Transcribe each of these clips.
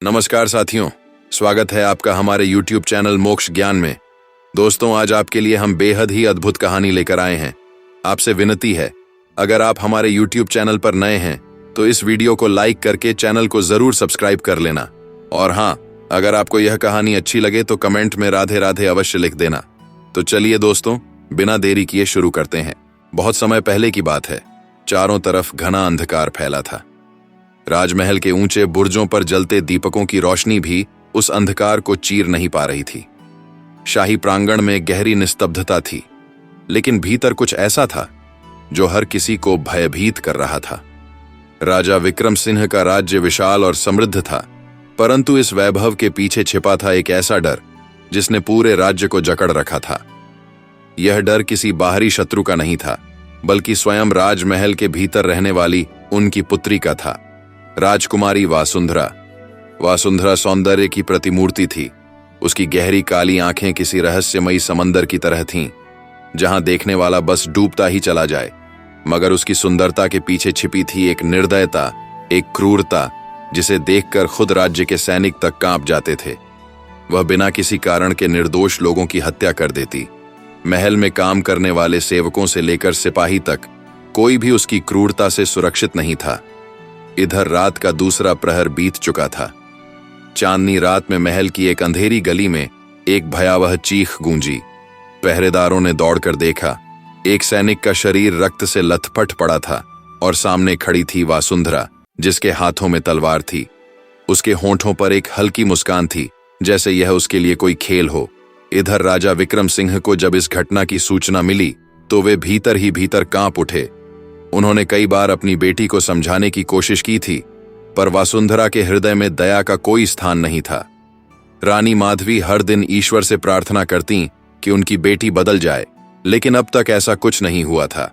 नमस्कार साथियों, स्वागत है आपका हमारे YouTube चैनल मोक्ष ज्ञान में। दोस्तों, आज आपके लिए हम बेहद ही अद्भुत कहानी लेकर आए हैं। आपसे विनती है, अगर आप हमारे YouTube चैनल पर नए हैं तो इस वीडियो को लाइक करके चैनल को जरूर सब्सक्राइब कर लेना। और हाँ, अगर आपको यह कहानी अच्छी लगे तो कमेंट में राधे राधे अवश्य लिख देना। तो चलिए दोस्तों, बिना देरी किए शुरू करते हैं। बहुत समय पहले की बात है। चारों तरफ घना अंधकार फैला था। राजमहल के ऊंचे बुर्जों पर जलते दीपकों की रोशनी भी उस अंधकार को चीर नहीं पा रही थी। शाही प्रांगण में गहरी निस्तब्धता थी, लेकिन भीतर कुछ ऐसा था जो हर किसी को भयभीत कर रहा था। राजा विक्रम सिंह का राज्य विशाल और समृद्ध था, परंतु इस वैभव के पीछे छिपा था एक ऐसा डर जिसने पूरे राज्य को जकड़ रखा था। यह डर किसी बाहरी शत्रु का नहीं था, बल्कि स्वयं राजमहल के भीतर रहने वाली उनकी पुत्री का था, राजकुमारी वासुंधरा। वासुंधरा सौंदर्य की प्रतिमूर्ति थी। उसकी गहरी काली आंखें किसी रहस्यमयी समंदर की तरह थीं, जहां देखने वाला बस डूबता ही चला जाए। मगर उसकी सुंदरता के पीछे छिपी थी एक निर्दयता, एक क्रूरता, जिसे देखकर खुद राज्य के सैनिक तक कांप जाते थे। वह बिना किसी कारण के निर्दोष लोगों की हत्या कर देती। महल में काम करने वाले सेवकों से लेकर सिपाही तक कोई भी उसकी क्रूरता से सुरक्षित नहीं था। इधर रात का दूसरा प्रहर बीत चुका था। चांदनी रात में महल की एक अंधेरी गली में एक भयावह चीख गूंजी। पहरेदारों ने दौड़कर देखा। एक सैनिक का शरीर रक्त से लथपथ पड़ा था और सामने खड़ी थी वासुंधरा, जिसके हाथों में तलवार थी। उसके होंठों पर एक हल्की मुस्कान थी, जैसे यह उसके लिए कोई खेल हो। इधर राजा विक्रम सिंह को जब इस घटना की सूचना मिली तो वे भीतर ही भीतर कांप उठे। उन्होंने कई बार अपनी बेटी को समझाने की कोशिश की थी, पर वासुंधरा के हृदय में दया का कोई स्थान नहीं था। रानी माधवी हर दिन ईश्वर से प्रार्थना करती कि उनकी बेटी बदल जाए, लेकिन अब तक ऐसा कुछ नहीं हुआ था।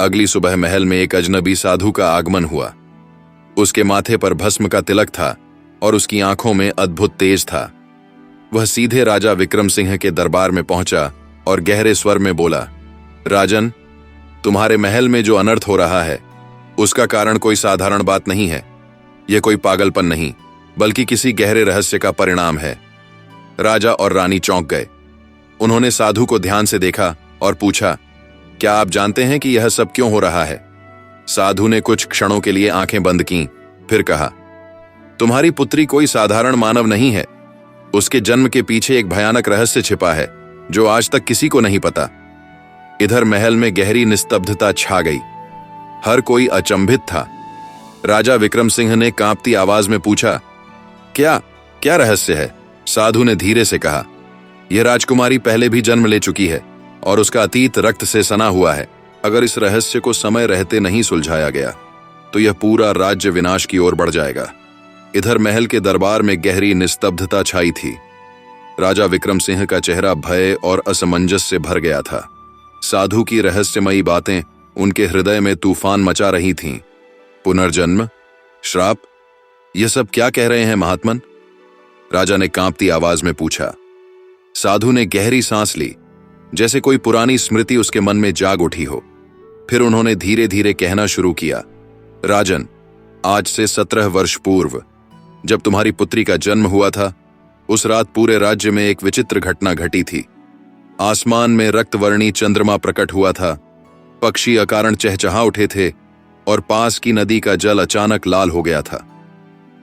अगली सुबह महल में एक अजनबी साधु का आगमन हुआ। उसके माथे पर भस्म का तिलक था और उसकी आंखों में अद्भुत तेज था। वह सीधे राजा विक्रम सिंह के दरबार में पहुंचा और गहरे स्वर में बोला, राजन, तुम्हारे महल में जो अनर्थ हो रहा है उसका कारण कोई साधारण बात नहीं है। यह कोई पागलपन नहीं, बल्कि किसी गहरे रहस्य का परिणाम है। राजा और रानी चौंक गए। उन्होंने साधु को ध्यान से देखा और पूछा, क्या आप जानते हैं कि यह सब क्यों हो रहा है? साधु ने कुछ क्षणों के लिए आंखें बंद कीं, फिर कहा, तुम्हारी पुत्री कोई साधारण मानव नहीं है। उसके जन्म के पीछे एक भयानक रहस्य छिपा है जो आज तक किसी को नहीं पता। इधर महल में गहरी निस्तब्धता छा गई। हर कोई अचंभित था। राजा विक्रम सिंह ने कांपती आवाज में पूछा, क्या क्या रहस्य है? साधु ने धीरे से कहा, यह राजकुमारी पहले भी जन्म ले चुकी है और उसका अतीत रक्त से सना हुआ है। अगर इस रहस्य को समय रहते नहीं सुलझाया गया तो यह पूरा राज्य विनाश की ओर बढ़ जाएगा। इधर महल के दरबार में गहरी निस्तब्धता छाई थी। राजा विक्रम सिंह का चेहरा भय और असमंजस से भर गया था। साधु की रहस्यमयी बातें उनके हृदय में तूफान मचा रही थीं। पुनर्जन्म, श्राप, यह सब क्या कह रहे हैं महात्मन? राजा ने कांपती आवाज में पूछा। साधु ने गहरी सांस ली, जैसे कोई पुरानी स्मृति उसके मन में जाग उठी हो। फिर उन्होंने धीरे धीरे कहना शुरू किया, राजन, आज से 17 वर्ष पूर्व जब तुम्हारी पुत्री का जन्म हुआ था, उस रात पूरे राज्य में एक विचित्र घटना घटी थी। आसमान में रक्तवर्णी चंद्रमा प्रकट हुआ था। पक्षी अकारण चहचहा उठे थे और पास की नदी का जल अचानक लाल हो गया था।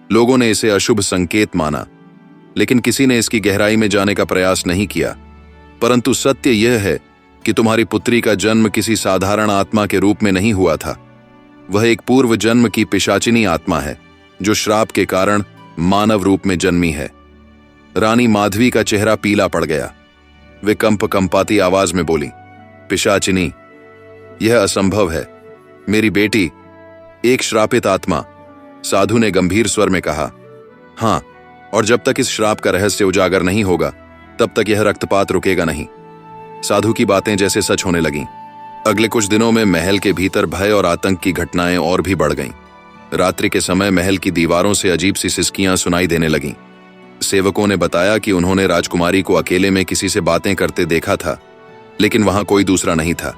लोगों ने इसे अशुभ संकेत माना, लेकिन किसी ने इसकी गहराई में जाने का प्रयास नहीं किया। परंतु सत्य यह है कि तुम्हारी पुत्री का जन्म किसी साधारण आत्मा के रूप में नहीं हुआ था। वह एक पूर्व जन्म की पिशाचिनी आत्मा है जो श्राप के कारण मानव रूप में जन्मी है। रानी माधवी का चेहरा पीला पड़ गया। वे कंपाती आवाज में बोली, पिशाचिनी, यह असंभव है। मेरी बेटी एक श्रापित आत्मा। साधु ने गंभीर स्वर में कहा, हां, और जब तक इस श्राप का रहस्य उजागर नहीं होगा तब तक यह रक्तपात रुकेगा नहीं। साधु की बातें जैसे सच होने लगीं। अगले कुछ दिनों में महल के भीतर भय और आतंक की घटनाएं और भी बढ़ गईं। रात्रि के समय महल की दीवारों से अजीब सी सिसकियां सुनाई देने लगीं। सेवकों ने बताया कि उन्होंने राजकुमारी को अकेले में किसी से बातें करते देखा था, लेकिन वहां कोई दूसरा नहीं था।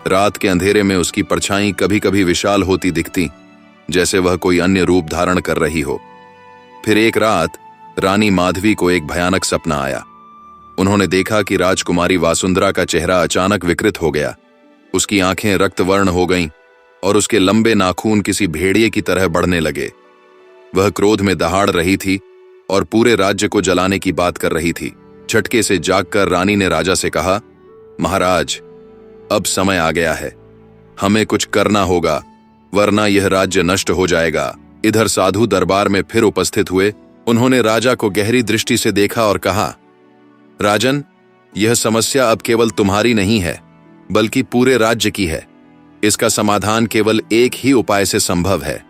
रात के अंधेरे में उसकी परछाई कभी कभी विशाल होती दिखती, जैसे वह कोई अन्य रूप धारण कर रही हो। फिर एक रात रानी माधवी को एक भयानक सपना आया। उन्होंने देखा कि राजकुमारी वासुंधरा का चेहरा अचानक विकृत हो गया। उसकी आंखें रक्तवर्ण हो गईं और उसके लंबे नाखून किसी भेड़िए की तरह बढ़ने लगे। वह क्रोध में दहाड़ रही थी और पूरे राज्य को जलाने की बात कर रही थी। झटके से जागकर रानी ने राजा से कहा, महाराज, अब समय आ गया है, हमें कुछ करना होगा, वरना यह राज्य नष्ट हो जाएगा। इधर साधु दरबार में फिर उपस्थित हुए। उन्होंने राजा को गहरी दृष्टि से देखा और कहा, राजन, यह समस्या अब केवल तुम्हारी नहीं है, बल्कि पूरे राज्य की है। इसका समाधान केवल एक ही उपाय से संभव है।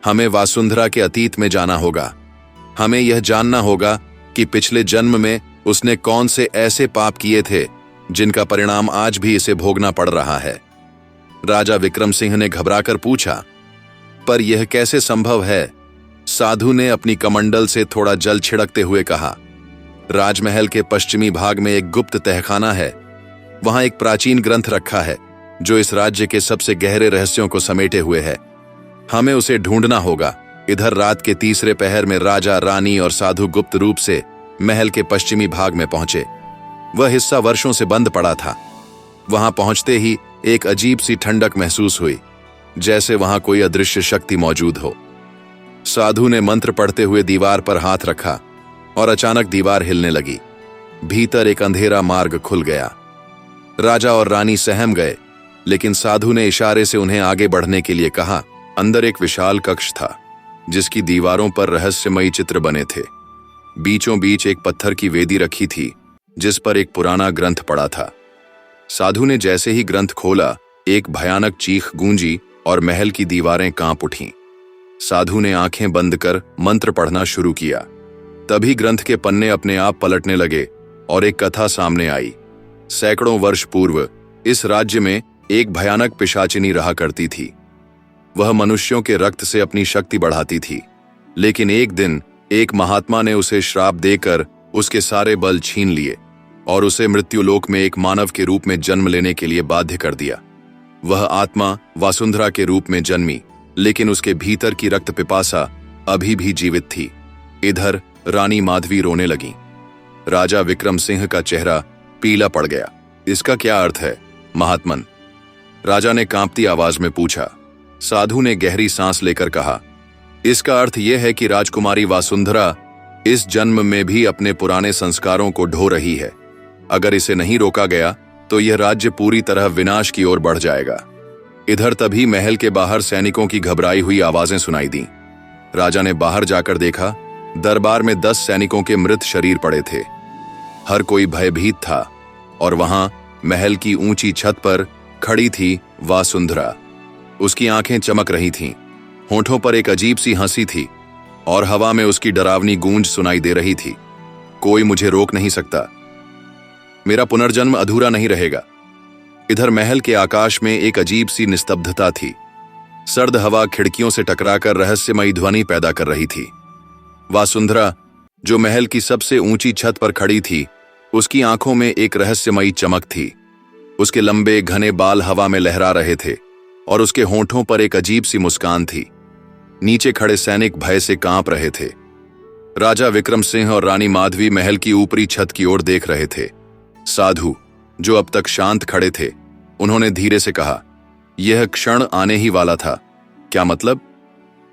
हमें वासुंधरा के अतीत में जाना होगा। हमें यह जानना होगा कि पिछले जन्म में उसने कौन से ऐसे पाप किए थे जिनका परिणाम आज भी इसे भोगना पड़ रहा है। राजा विक्रम सिंह ने घबराकर पूछा, पर यह कैसे संभव है? साधु ने अपनी कमंडल से थोड़ा जल छिड़कते हुए कहा, राजमहल के पश्चिमी भाग में एक गुप्त तहखाना है। वहां एक प्राचीन ग्रंथ रखा है जो इस राज्य के सबसे गहरे रहस्यों को समेटे हुए है। हमें उसे ढूंढना होगा। इधर रात के तीसरे पहर में राजा, रानी और साधु गुप्त रूप से महल के पश्चिमी भाग में पहुंचे। वह हिस्सा वर्षों से बंद पड़ा था। वहां पहुंचते ही एक अजीब सी ठंडक महसूस हुई, जैसे वहां कोई अदृश्य शक्ति मौजूद हो। साधु ने मंत्र पढ़ते हुए दीवार पर हाथ रखा और अचानक दीवार हिलने लगी। भीतर एक अंधेरा मार्ग खुल गया। राजा और रानी सहम गए, लेकिन साधु ने इशारे से उन्हें आगे बढ़ने के लिए कहा। अंदर एक विशाल कक्ष था, जिसकी दीवारों पर रहस्यमयी चित्र बने थे। बीचों बीच एक पत्थर की वेदी रखी थी, जिस पर एक पुराना ग्रंथ पड़ा था। साधु ने जैसे ही ग्रंथ खोला, एक भयानक चीख गूंजी और महल की दीवारें कांप उठीं। साधु ने आंखें बंद कर मंत्र पढ़ना शुरू किया। तभी ग्रंथ के पन्ने अपने आप पलटने लगे और एक कथा सामने आई। सैकड़ों वर्ष पूर्व इस राज्य में एक भयानक पिशाचिनी रहा करती थी। वह मनुष्यों के रक्त से अपनी शक्ति बढ़ाती थी, लेकिन एक दिन एक महात्मा ने उसे श्राप देकर उसके सारे बल छीन लिए और उसे मृत्युलोक में एक मानव के रूप में जन्म लेने के लिए बाध्य कर दिया। वह आत्मा वासुंधरा के रूप में जन्मी, लेकिन उसके भीतर की रक्त पिपासा अभी भी जीवित थी। इधर रानी माधवी रोने लगी। राजा विक्रम सिंह का चेहरा पीला पड़ गया। इसका क्या अर्थ है, महात्मन? राजा ने कांपती आवाज में पूछा। साधु ने गहरी सांस लेकर कहा, इसका अर्थ यह है कि राजकुमारी वासुंधरा इस जन्म में भी अपने पुराने संस्कारों को ढो रही है। अगर इसे नहीं रोका गया तो यह राज्य पूरी तरह विनाश की ओर बढ़ जाएगा। इधर तभी महल के बाहर सैनिकों की घबराई हुई आवाजें सुनाई दी। राजा ने बाहर जाकर देखा, दरबार में 10 सैनिकों के मृत शरीर पड़े थे। हर कोई भयभीत था और वहां महल की ऊंची छत पर खड़ी थी वासुंधरा। उसकी आंखें चमक रही थीं, होठों पर एक अजीब सी हंसी थी और हवा में उसकी डरावनी गूंज सुनाई दे रही थी, कोई मुझे रोक नहीं सकता, मेरा पुनर्जन्म अधूरा नहीं रहेगा। इधर महल के आकाश में एक अजीब सी निस्तब्धता थी। सर्द हवा खिड़कियों से टकराकर रहस्यमयी ध्वनि पैदा कर रही थी। वासुंधरा, जो महल की सबसे ऊंची छत पर खड़ी थी, उसकी आंखों में एक रहस्यमयी चमक थी। उसके लंबे घने बाल हवा में लहरा रहे थे और उसके होठों पर एक अजीब सी मुस्कान थी। नीचे खड़े सैनिक भय से कांप रहे थे। राजा विक्रम सिंह और रानी माधवी महल की ऊपरी छत की ओर देख रहे थे। साधु, जो अब तक शांत खड़े थे, उन्होंने धीरे से कहा, यह क्षण आने ही वाला था। क्या मतलब?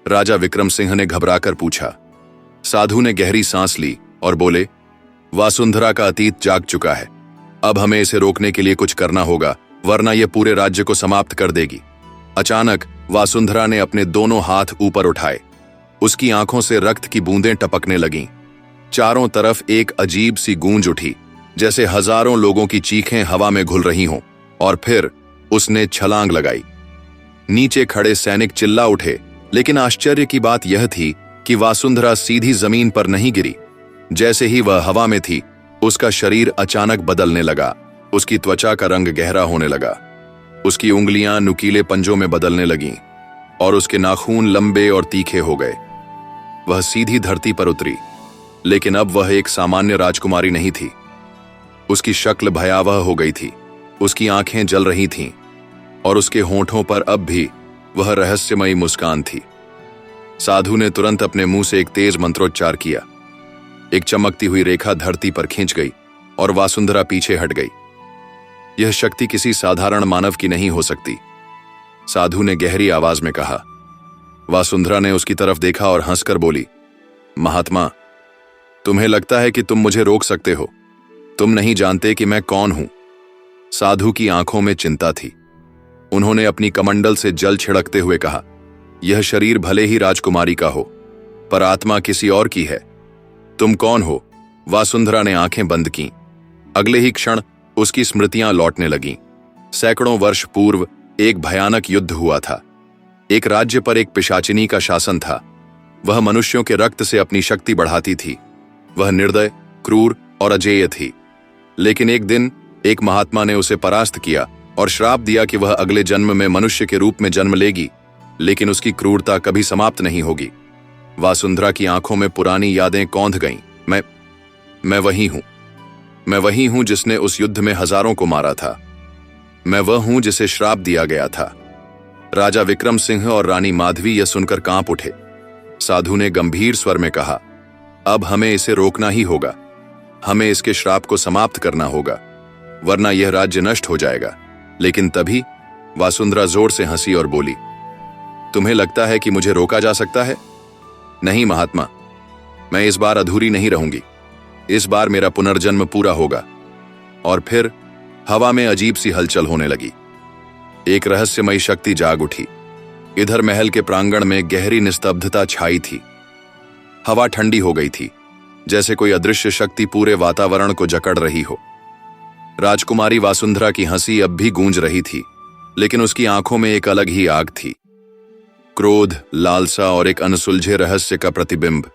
राजा विक्रम सिंह ने घबराकर पूछा। साधु ने गहरी सांस ली और बोले, वासुंधरा का अतीत जाग चुका है। अब हमें इसे रोकने के लिए कुछ करना होगा, वरना यह पूरे राज्य को समाप्त कर देगी। अचानक वासुंधरा ने अपने दोनों हाथ ऊपर उठाए। उसकी आंखों से रक्त की बूंदें टपकने लगीं। चारों तरफ एक अजीब सी गूंज उठी, जैसे हजारों लोगों की चीखें हवा में घुल रही हों। और फिर उसने छलांग लगाई। नीचे खड़े सैनिक चिल्ला उठे, लेकिन आश्चर्य की बात यह थी कि वासुंधरा सीधी जमीन पर नहीं गिरी। जैसे ही वह हवा में थी, उसका शरीर अचानक बदलने लगा। उसकी त्वचा का रंग गहरा होने लगा, उसकी उंगलियां नुकीले पंजों में बदलने लगीं और उसके नाखून लंबे और तीखे हो गए। वह सीधी धरती पर उतरी, लेकिन अब वह एक सामान्य राजकुमारी नहीं थी। उसकी शक्ल भयावह हो गई थी, उसकी आंखें जल रही थीं और उसके होठों पर अब भी वह रहस्यमयी मुस्कान थी। साधु ने तुरंत अपने मुंह से एक तेज मंत्रोच्चार किया। एक चमकती हुई रेखा धरती पर खींच गई और वासुंधरा पीछे हट गई। यह शक्ति किसी साधारण मानव की नहीं हो सकती, साधु ने गहरी आवाज में कहा। वासुंधरा ने उसकी तरफ देखा और हंसकर बोली, महात्मा, तुम्हें लगता है कि तुम मुझे रोक सकते हो। तुम नहीं जानते कि मैं कौन हूं। साधु की आंखों में चिंता थी। उन्होंने अपनी कमंडल से जल छिड़कते हुए कहा, यह शरीर भले ही राजकुमारी का हो, पर आत्मा किसी और की है। तुम कौन हो? वासुंधरा ने आंखें बंद कीं। अगले ही क्षण उसकी स्मृतियां लौटने लगीं। सैकड़ों वर्ष पूर्व एक भयानक युद्ध हुआ था। एक राज्य पर एक पिशाचिनी का शासन था। वह मनुष्यों के रक्त से अपनी शक्ति बढ़ाती थी। वह निर्दय, क्रूर और अजेय थी। लेकिन एक दिन एक महात्मा ने उसे परास्त किया और श्राप दिया कि वह अगले जन्म में मनुष्य के रूप में जन्म लेगी, लेकिन उसकी क्रूरता कभी समाप्त नहीं होगी। वासुंधरा की आंखों में पुरानी यादें कौंध गईं। मैं वही हूं। मैं वही हूं जिसने उस युद्ध में हजारों को मारा था। मैं वह हूं जिसे श्राप दिया गया था। राजा विक्रम सिंह और रानी माधवी यह सुनकर कांप उठे। साधु ने गंभीर स्वर में कहा, अब हमें इसे रोकना ही होगा। हमें इसके श्राप को समाप्त करना होगा, वरना यह राज्य नष्ट हो जाएगा। लेकिन तभी वासुंधरा जोर से हंसी और बोली, तुम्हें लगता है कि मुझे रोका जा सकता है? नहीं महात्मा, मैं इस बार अधूरी नहीं रहूंगी। इस बार मेरा पुनर्जन्म पूरा होगा। और फिर हवा में अजीब सी हलचल होने लगी। एक रहस्यमयी शक्ति जाग उठी। इधर महल के प्रांगण में गहरी निस्तब्धता छाई थी। हवा ठंडी हो गई थी, जैसे कोई अदृश्य शक्ति पूरे वातावरण को जकड़ रही हो। राजकुमारी वासुंधरा की हंसी अब भी गूंज रही थी, लेकिन उसकी आंखों में एक अलग ही आग थी। क्रोध, लालसा और एक अनसुलझे रहस्य का प्रतिबिंब।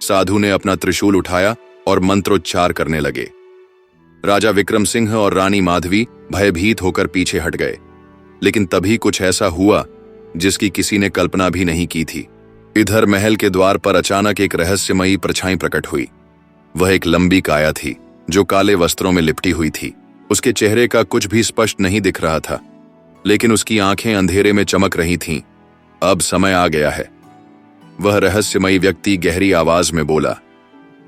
साधु ने अपना त्रिशूल उठाया और मंत्रोच्चार करने लगे। राजा विक्रम सिंह और रानी माधवी भयभीत होकर पीछे हट गए। लेकिन तभी कुछ ऐसा हुआ जिसकी किसी ने कल्पना भी नहीं की थी। इधर महल के द्वार पर अचानक एक रहस्यमयी परछाई प्रकट हुई। वह एक लंबी काया थी जो काले वस्त्रों में लिपटी हुई थी। उसके चेहरे का कुछ भी स्पष्ट नहीं दिख रहा था, लेकिन उसकी आंखें अंधेरे में चमक रही थीं। अब समय आ गया है। वह रहस्यमयी व्यक्ति गहरी आवाज में बोला।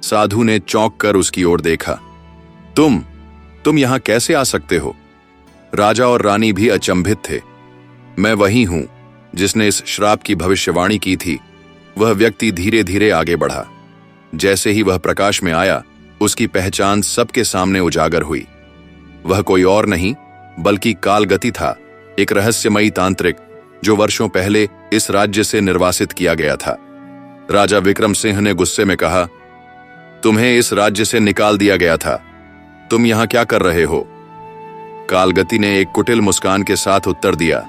साधु ने चौंक कर उसकी ओर देखा। तुम यहां कैसे आ सकते हो? राजा और रानी भी अचंभित थे। मैं वही हूं जिसने इस श्राप की भविष्यवाणी की थी। वह व्यक्ति धीरे धीरे आगे बढ़ा। जैसे ही वह प्रकाश में आया, उसकी पहचान सबके सामने उजागर हुई। वह कोई और नहीं बल्कि कालगति था, एक रहस्यमयी तांत्रिक जो वर्षों पहले इस राज्य से निर्वासित किया गया था। राजा विक्रम सिंह ने गुस्से में कहा, तुम्हें इस राज्य से निकाल दिया गया था। तुम यहां क्या कर रहे हो? कालगति ने एक कुटिल मुस्कान के साथ उत्तर दिया,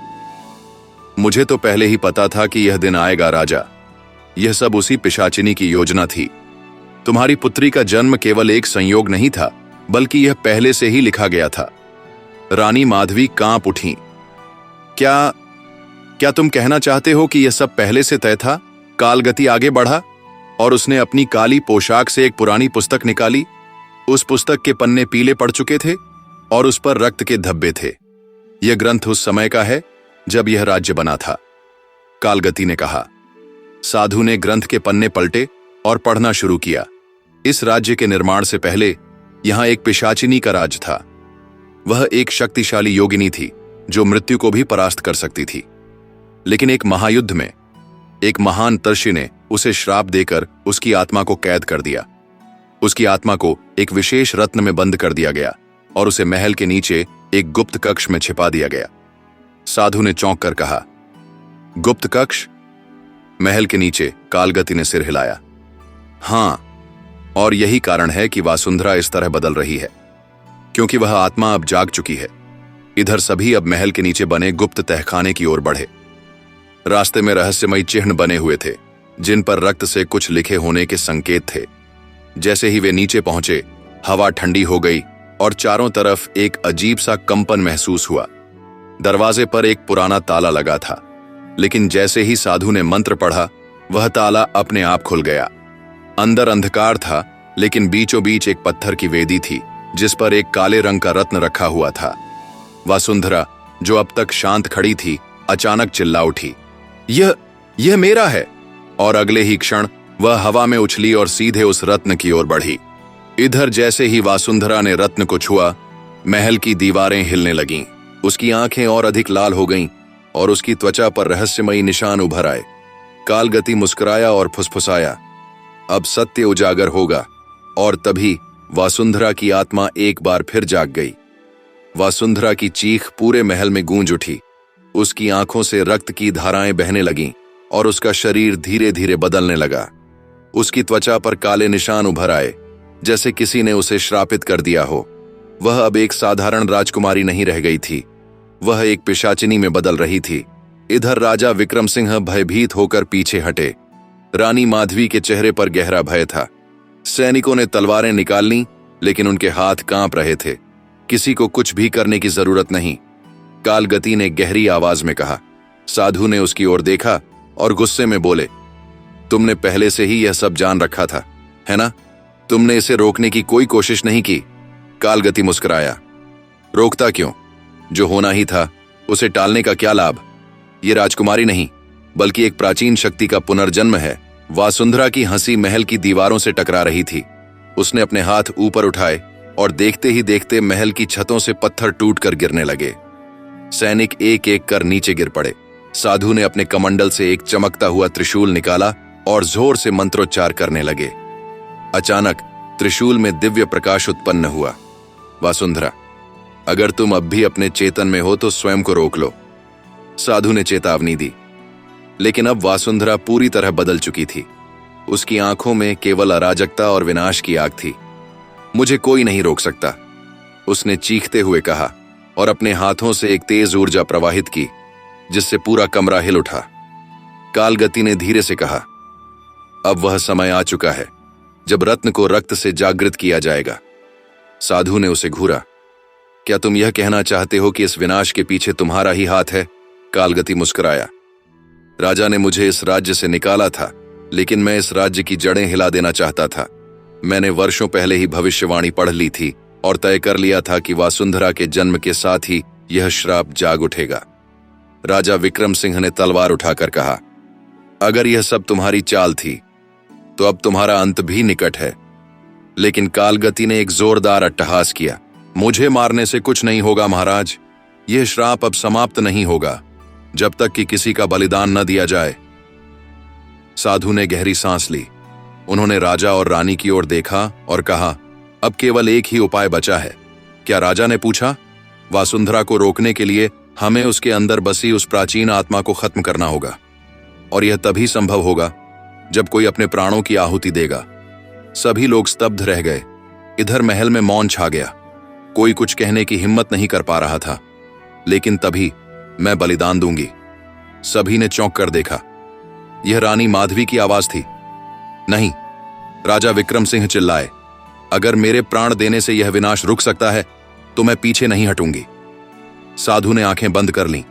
मुझे तो पहले ही पता था कि यह दिन आएगा राजा। यह सब उसी पिशाचिनी की योजना थी। तुम्हारी पुत्री का जन्म केवल एक संयोग नहीं था, बल्कि यह पहले से ही लिखा गया था। रानी माधवी कांप उठी। क्या तुम कहना चाहते हो कि यह सब पहले से तय था? कालगति आगे बढ़ा और उसने अपनी काली पोशाक से एक पुरानी पुस्तक निकाली। उस पुस्तक के पन्ने पीले पड़ चुके थे और उस पर रक्त के धब्बे थे। यह ग्रंथ उस समय का है जब यह राज्य बना था, कालगति ने कहा। साधु ने ग्रंथ के पन्ने पलटे और पढ़ना शुरू किया। इस राज्य के निर्माण से पहले यहां एक पिशाचिनी का राज था। वह एक शक्तिशाली योगिनी थी जो मृत्यु को भी परास्त कर सकती थी। लेकिन एक महायुद्ध में एक महान तर्षि ने उसे श्राप देकर उसकी आत्मा को कैद कर दिया। उसकी आत्मा को एक विशेष रत्न में बंद कर दिया गया और उसे महल के नीचे एक गुप्त कक्ष में छिपा दिया गया। साधु ने चौंक कर कहा, गुप्त कक्ष? महल के नीचे? कालगति ने सिर हिलाया। हां, और यही कारण है कि वासुंधरा इस तरह बदल रही है, क्योंकि वह आत्मा अब जाग चुकी है। इधर सभी अब महल के नीचे बने गुप्त तहखाने की ओर बढ़े। रास्ते में रहस्यमयी चिन्ह बने हुए थे जिन पर रक्त से कुछ लिखे होने के संकेत थे। जैसे ही वे नीचे पहुंचे, हवा ठंडी हो गई और चारों तरफ एक अजीब सा कंपन महसूस हुआ। दरवाजे पर एक पुराना ताला लगा था, लेकिन जैसे ही साधु ने मंत्र पढ़ा, वह ताला अपने आप खुल गया। अंदर अंधकार था, लेकिन बीचों बीच एक पत्थर की वेदी थी जिस पर एक काले रंग का रत्न रखा हुआ था। वासुंधरा, जो अब तक शांत खड़ी थी, अचानक चिल्ला उठी, यह मेरा है। और अगले ही क्षण वह हवा में उछली और सीधे उस रत्न की ओर बढ़ी। इधर जैसे ही वासुंधरा ने रत्न को छुआ, महल की दीवारें हिलने लगीं। उसकी आंखें और अधिक लाल हो गईं और उसकी त्वचा पर रहस्यमयी निशान उभर आए। कालगति मुस्कुराया और फुसफुसाया, अब सत्य उजागर होगा। और तभी वासुंधरा की आत्मा एक बार फिर जाग गई। वासुंधरा की चीख पूरे महल में गूंज उठी। उसकी आंखों से रक्त की धाराएं बहने लगीं और उसका शरीर धीरे धीरे बदलने लगा। उसकी त्वचा पर काले निशान उभर आए, जैसे किसी ने उसे श्रापित कर दिया हो। वह अब एक साधारण राजकुमारी नहीं रह गई थी, वह एक पिशाचिनी में बदल रही थी। इधर राजा विक्रम सिंह भयभीत होकर पीछे हटे। रानी माधवी के चेहरे पर गहरा भय था। सैनिकों ने तलवारें निकाल लीं, लेकिन उनके हाथ कांप रहे थे। किसी को कुछ भी करने की जरूरत नहीं, कालगति ने गहरी आवाज में कहा। साधु ने उसकी ओर देखा और गुस्से में बोले, तुमने पहले से ही यह सब जान रखा था, है ना? तुमने इसे रोकने की कोई कोशिश नहीं की। कालगति मुस्कुराया, रोकता क्यों? जो होना ही था उसे टालने का क्या लाभ? ये राजकुमारी नहीं, बल्कि एक प्राचीन शक्ति का पुनर्जन्म है। वासुंधरा की हंसी महल की दीवारों से टकरा रही थी। उसने अपने हाथ ऊपर उठाए और देखते ही देखते महल की छतों से पत्थर टूटकर गिरने लगे। सैनिक एक एक कर नीचे गिर पड़े। साधु ने अपने कमंडल से एक चमकता हुआ त्रिशूल निकाला और जोर से मंत्रोच्चार करने लगे। अचानक त्रिशूल में दिव्य प्रकाश उत्पन्न हुआ। वासुंधरा, अगर तुम अब भी अपने चेतन में हो तो स्वयं को रोक लो, साधु ने चेतावनी दी। लेकिन अब वासुंधरा पूरी तरह बदल चुकी थी। उसकी आंखों में केवल अराजकता और विनाश की आग थी। मुझे कोई नहीं रोक सकता, उसने चीखते हुए कहा और अपने हाथों से एक तेज ऊर्जा प्रवाहित की, जिससे पूरा कमरा हिल उठा। कालगति ने धीरे से कहा, अब वह समय आ चुका है जब रत्न को रक्त से जागृत किया जाएगा। साधु ने उसे घूरा। क्या तुम यह कहना चाहते हो कि इस विनाश के पीछे तुम्हारा ही हाथ है? कालगति मुस्कुराया। राजा ने मुझे इस राज्य से निकाला था, लेकिन मैं इस राज्य की जड़ें हिला देना चाहता था। मैंने वर्षों पहले ही भविष्यवाणी पढ़ ली थी और तय कर लिया था कि वासुंधरा के जन्म के साथ ही यह श्राप जाग उठेगा। राजा विक्रम सिंह ने तलवार उठाकर कहा, अगर यह सब तुम्हारी चाल थी तो अब तुम्हारा अंत भी निकट है। लेकिन कालगति ने एक जोरदार अट्टहास किया, मुझे मारने से कुछ नहीं होगा महाराज। यह श्राप अब समाप्त नहीं होगा जब तक कि किसी का बलिदान न दिया जाए। साधु ने गहरी सांस ली। उन्होंने राजा और रानी की ओर देखा और कहा, अब केवल एक ही उपाय बचा है। क्या? राजा ने पूछा। वासुंधरा को रोकने के लिए हमें उसके अंदर बसी उस प्राचीन आत्मा को खत्म करना होगा, और यह तभी संभव होगा जब कोई अपने प्राणों की आहुति देगा। सभी लोग स्तब्ध रह गए। इधर महल में मौन छा गया। कोई कुछ कहने की हिम्मत नहीं कर पा रहा था। लेकिन तभी, मैं बलिदान दूंगी। सभी ने चौंक कर देखा। यह रानी माधवी की आवाज थी। नहीं, राजा विक्रम सिंह चिल्लाए, अगर मेरे प्राण देने से यह विनाश रुक सकता है तो मैं पीछे नहीं हटूंगी। साधु ने आंखें बंद कर लीं।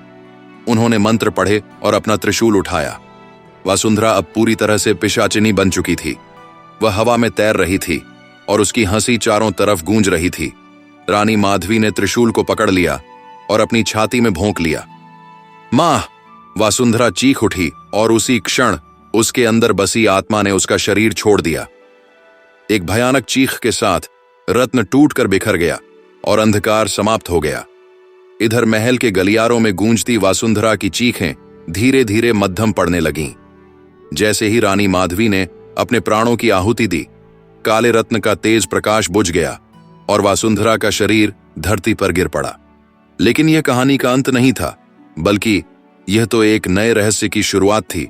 उन्होंने मंत्र पढ़े और अपना त्रिशूल उठाया। वासुंधरा अब पूरी तरह से पिशाचिनी बन चुकी थी। वह हवा में तैर रही थी और उसकी हंसी चारों तरफ गूंज रही थी। रानी माधवी ने त्रिशूल को पकड़ लिया और अपनी छाती में भोंक लिया। मां! वासुंधरा चीख उठी और उसी क्षण उसके अंदर बसी आत्मा ने उसका शरीर छोड़ दिया। एक भयानक चीख के साथ रत्न टूटकर बिखर गया और अंधकार समाप्त हो गया। इधर महल के गलियारों में गूंजती वासुंधरा की चीखें धीरे धीरे मध्यम पड़ने लगीं। जैसे ही रानी माधवी ने अपने प्राणों की आहुति दी, काले रत्न का तेज प्रकाश बुझ गया और वासुंधरा का शरीर धरती पर गिर पड़ा। लेकिन यह कहानी का अंत नहीं था, बल्कि यह तो एक नए रहस्य की शुरुआत थी।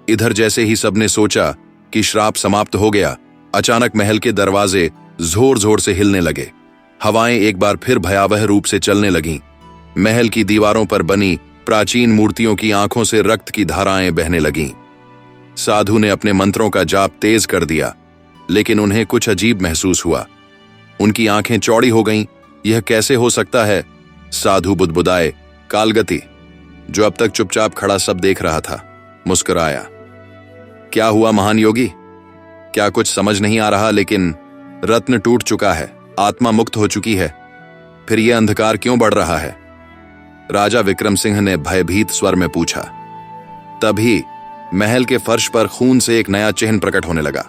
इधर जैसे ही सबने सोचा कि श्राप समाप्त हो गया, अचानक महल के दरवाजे जोर जोर से हिलने लगे। हवाएं एक बार फिर भयावह रूप से चलने लगीं। महल की दीवारों पर बनी प्राचीन मूर्तियों की आंखों से रक्त की धाराएं बहने लगीं। साधु ने अपने मंत्रों का जाप तेज कर दिया, लेकिन उन्हें कुछ अजीब महसूस हुआ। उनकी आंखें चौड़ी हो गईं। यह कैसे हो सकता है? साधु बुदबुदाए। कालगति, जो अब तक चुपचाप खड़ा सब देख रहा था, मुस्कुराया। क्या हुआ महान योगी? क्या कुछ समझ नहीं आ रहा? लेकिन रत्न टूट चुका है, आत्मा मुक्त हो चुकी है, फिर यह अंधकार क्यों बढ़ रहा है? राजा विक्रम सिंह ने भयभीत स्वर में पूछा। तभी महल के फर्श पर खून से एक नया चिन्ह प्रकट होने लगा।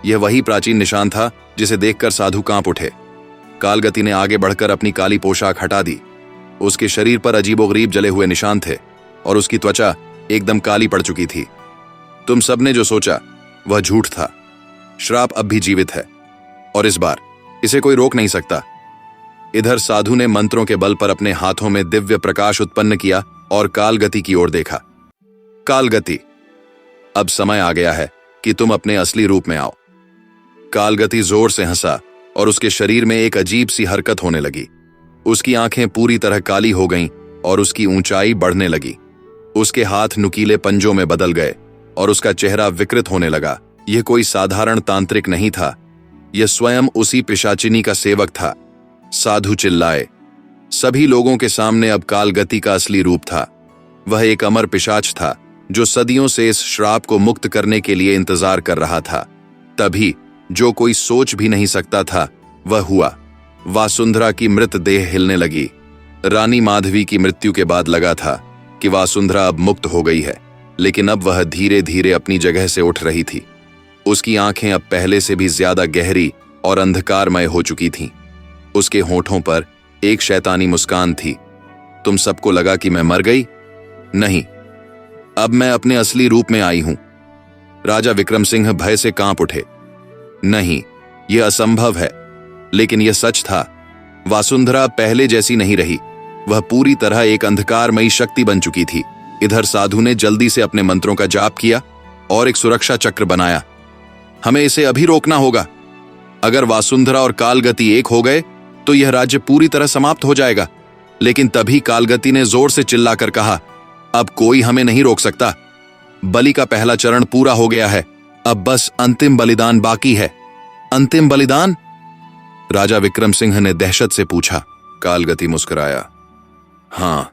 यह वही प्राचीन निशान था जिसे देखकर साधु कांप उठे। कालगति ने आगे बढ़कर अपनी काली पोशाक हटा दी। उसके शरीर पर अजीबोगरीब जले हुए निशान थे और उसकी त्वचा एकदम काली पड़ चुकी थी। तुम सबने जो सोचा वह झूठ था। श्राप अब भी जीवित है और इस बार इसे कोई रोक नहीं सकता। इधर साधु ने मंत्रों के बल पर अपने हाथों में दिव्य प्रकाश उत्पन्न किया और कालगति की ओर देखा। कालगति, अब समय आ गया है कि तुम अपने असली रूप में आओ। कालगति जोर से हंसा और उसके शरीर में एक अजीब सी हरकत होने लगी। उसकी आंखें पूरी तरह काली हो गईं और उसकी ऊंचाई बढ़ने लगी। उसके हाथ नुकीले पंजों में बदल गए और उसका चेहरा विकृत होने लगा। यह कोई साधारण तांत्रिक नहीं था, यह स्वयं उसी पिशाचिनी का सेवक था। साधु चिल्लाए। सभी लोगों के सामने अब कालगति का असली रूप था। वह एक अमर पिशाच था जो सदियों से इस श्राप को मुक्त करने के लिए इंतजार कर रहा था। तभी जो कोई सोच भी नहीं सकता था वह हुआ। वासुंधरा की मृत देह हिलने लगी। रानी माधवी की मृत्यु के बाद लगा था कि वासुंधरा अब मुक्त हो गई है, लेकिन अब वह धीरे धीरे अपनी जगह से उठ रही थी। उसकी आंखें अब पहले से भी ज्यादा गहरी और अंधकारमय हो चुकी थीं। उसके होठों पर एक शैतानी मुस्कान थी। तुम सबको लगा कि मैं मर गई? नहीं, अब मैं अपने असली रूप में आई हूं। राजा विक्रम सिंह भय से कांप उठे। नहीं, यह असंभव है, लेकिन यह सच था। वासुंधरा पहले जैसी नहीं रही। वह पूरी तरह एक अंधकारमयी शक्ति बन चुकी थी। इधर साधु ने जल्दी से अपने मंत्रों का जाप किया और एक सुरक्षा चक्र बनाया। हमें इसे अभी रोकना होगा। अगर वासुंधरा और कालगति एक हो गए तो यह राज्य पूरी तरह समाप्त हो जाएगा। लेकिन तभी कालगति ने जोर से चिल्लाकर कहा, अब कोई हमें नहीं रोक सकता। बलि का पहला चरण पूरा हो गया है, अब बस अंतिम बलिदान बाकी है। अंतिम बलिदान? राजा विक्रम सिंह ने दहशत से पूछा। कालगति मुस्कुराया। हां,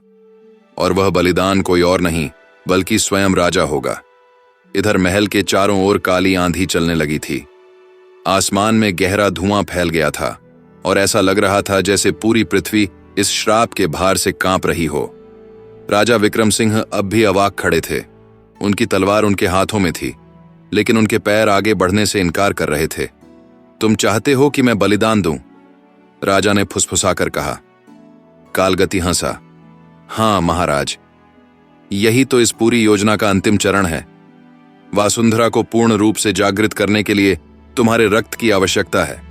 और वह बलिदान कोई और नहीं बल्कि स्वयं राजा होगा। इधर महल के चारों ओर काली आंधी चलने लगी थी। आसमान में गहरा धुआं फैल गया था और ऐसा लग रहा था जैसे पूरी पृथ्वी इस श्राप के भार से कांप रही हो। राजा विक्रम सिंह अब भी अवाक खड़े थे। उनकी तलवार उनके हाथों में थी, लेकिन उनके पैर आगे बढ़ने से इनकार कर रहे थे। तुम चाहते हो कि मैं बलिदान दूं? राजा ने फुसफुसाकर कहा। कालगति हंसा। हां महाराज, यही तो इस पूरी योजना का अंतिम चरण है। वासुंधरा को पूर्ण रूप से जागृत करने के लिए तुम्हारे रक्त की आवश्यकता है।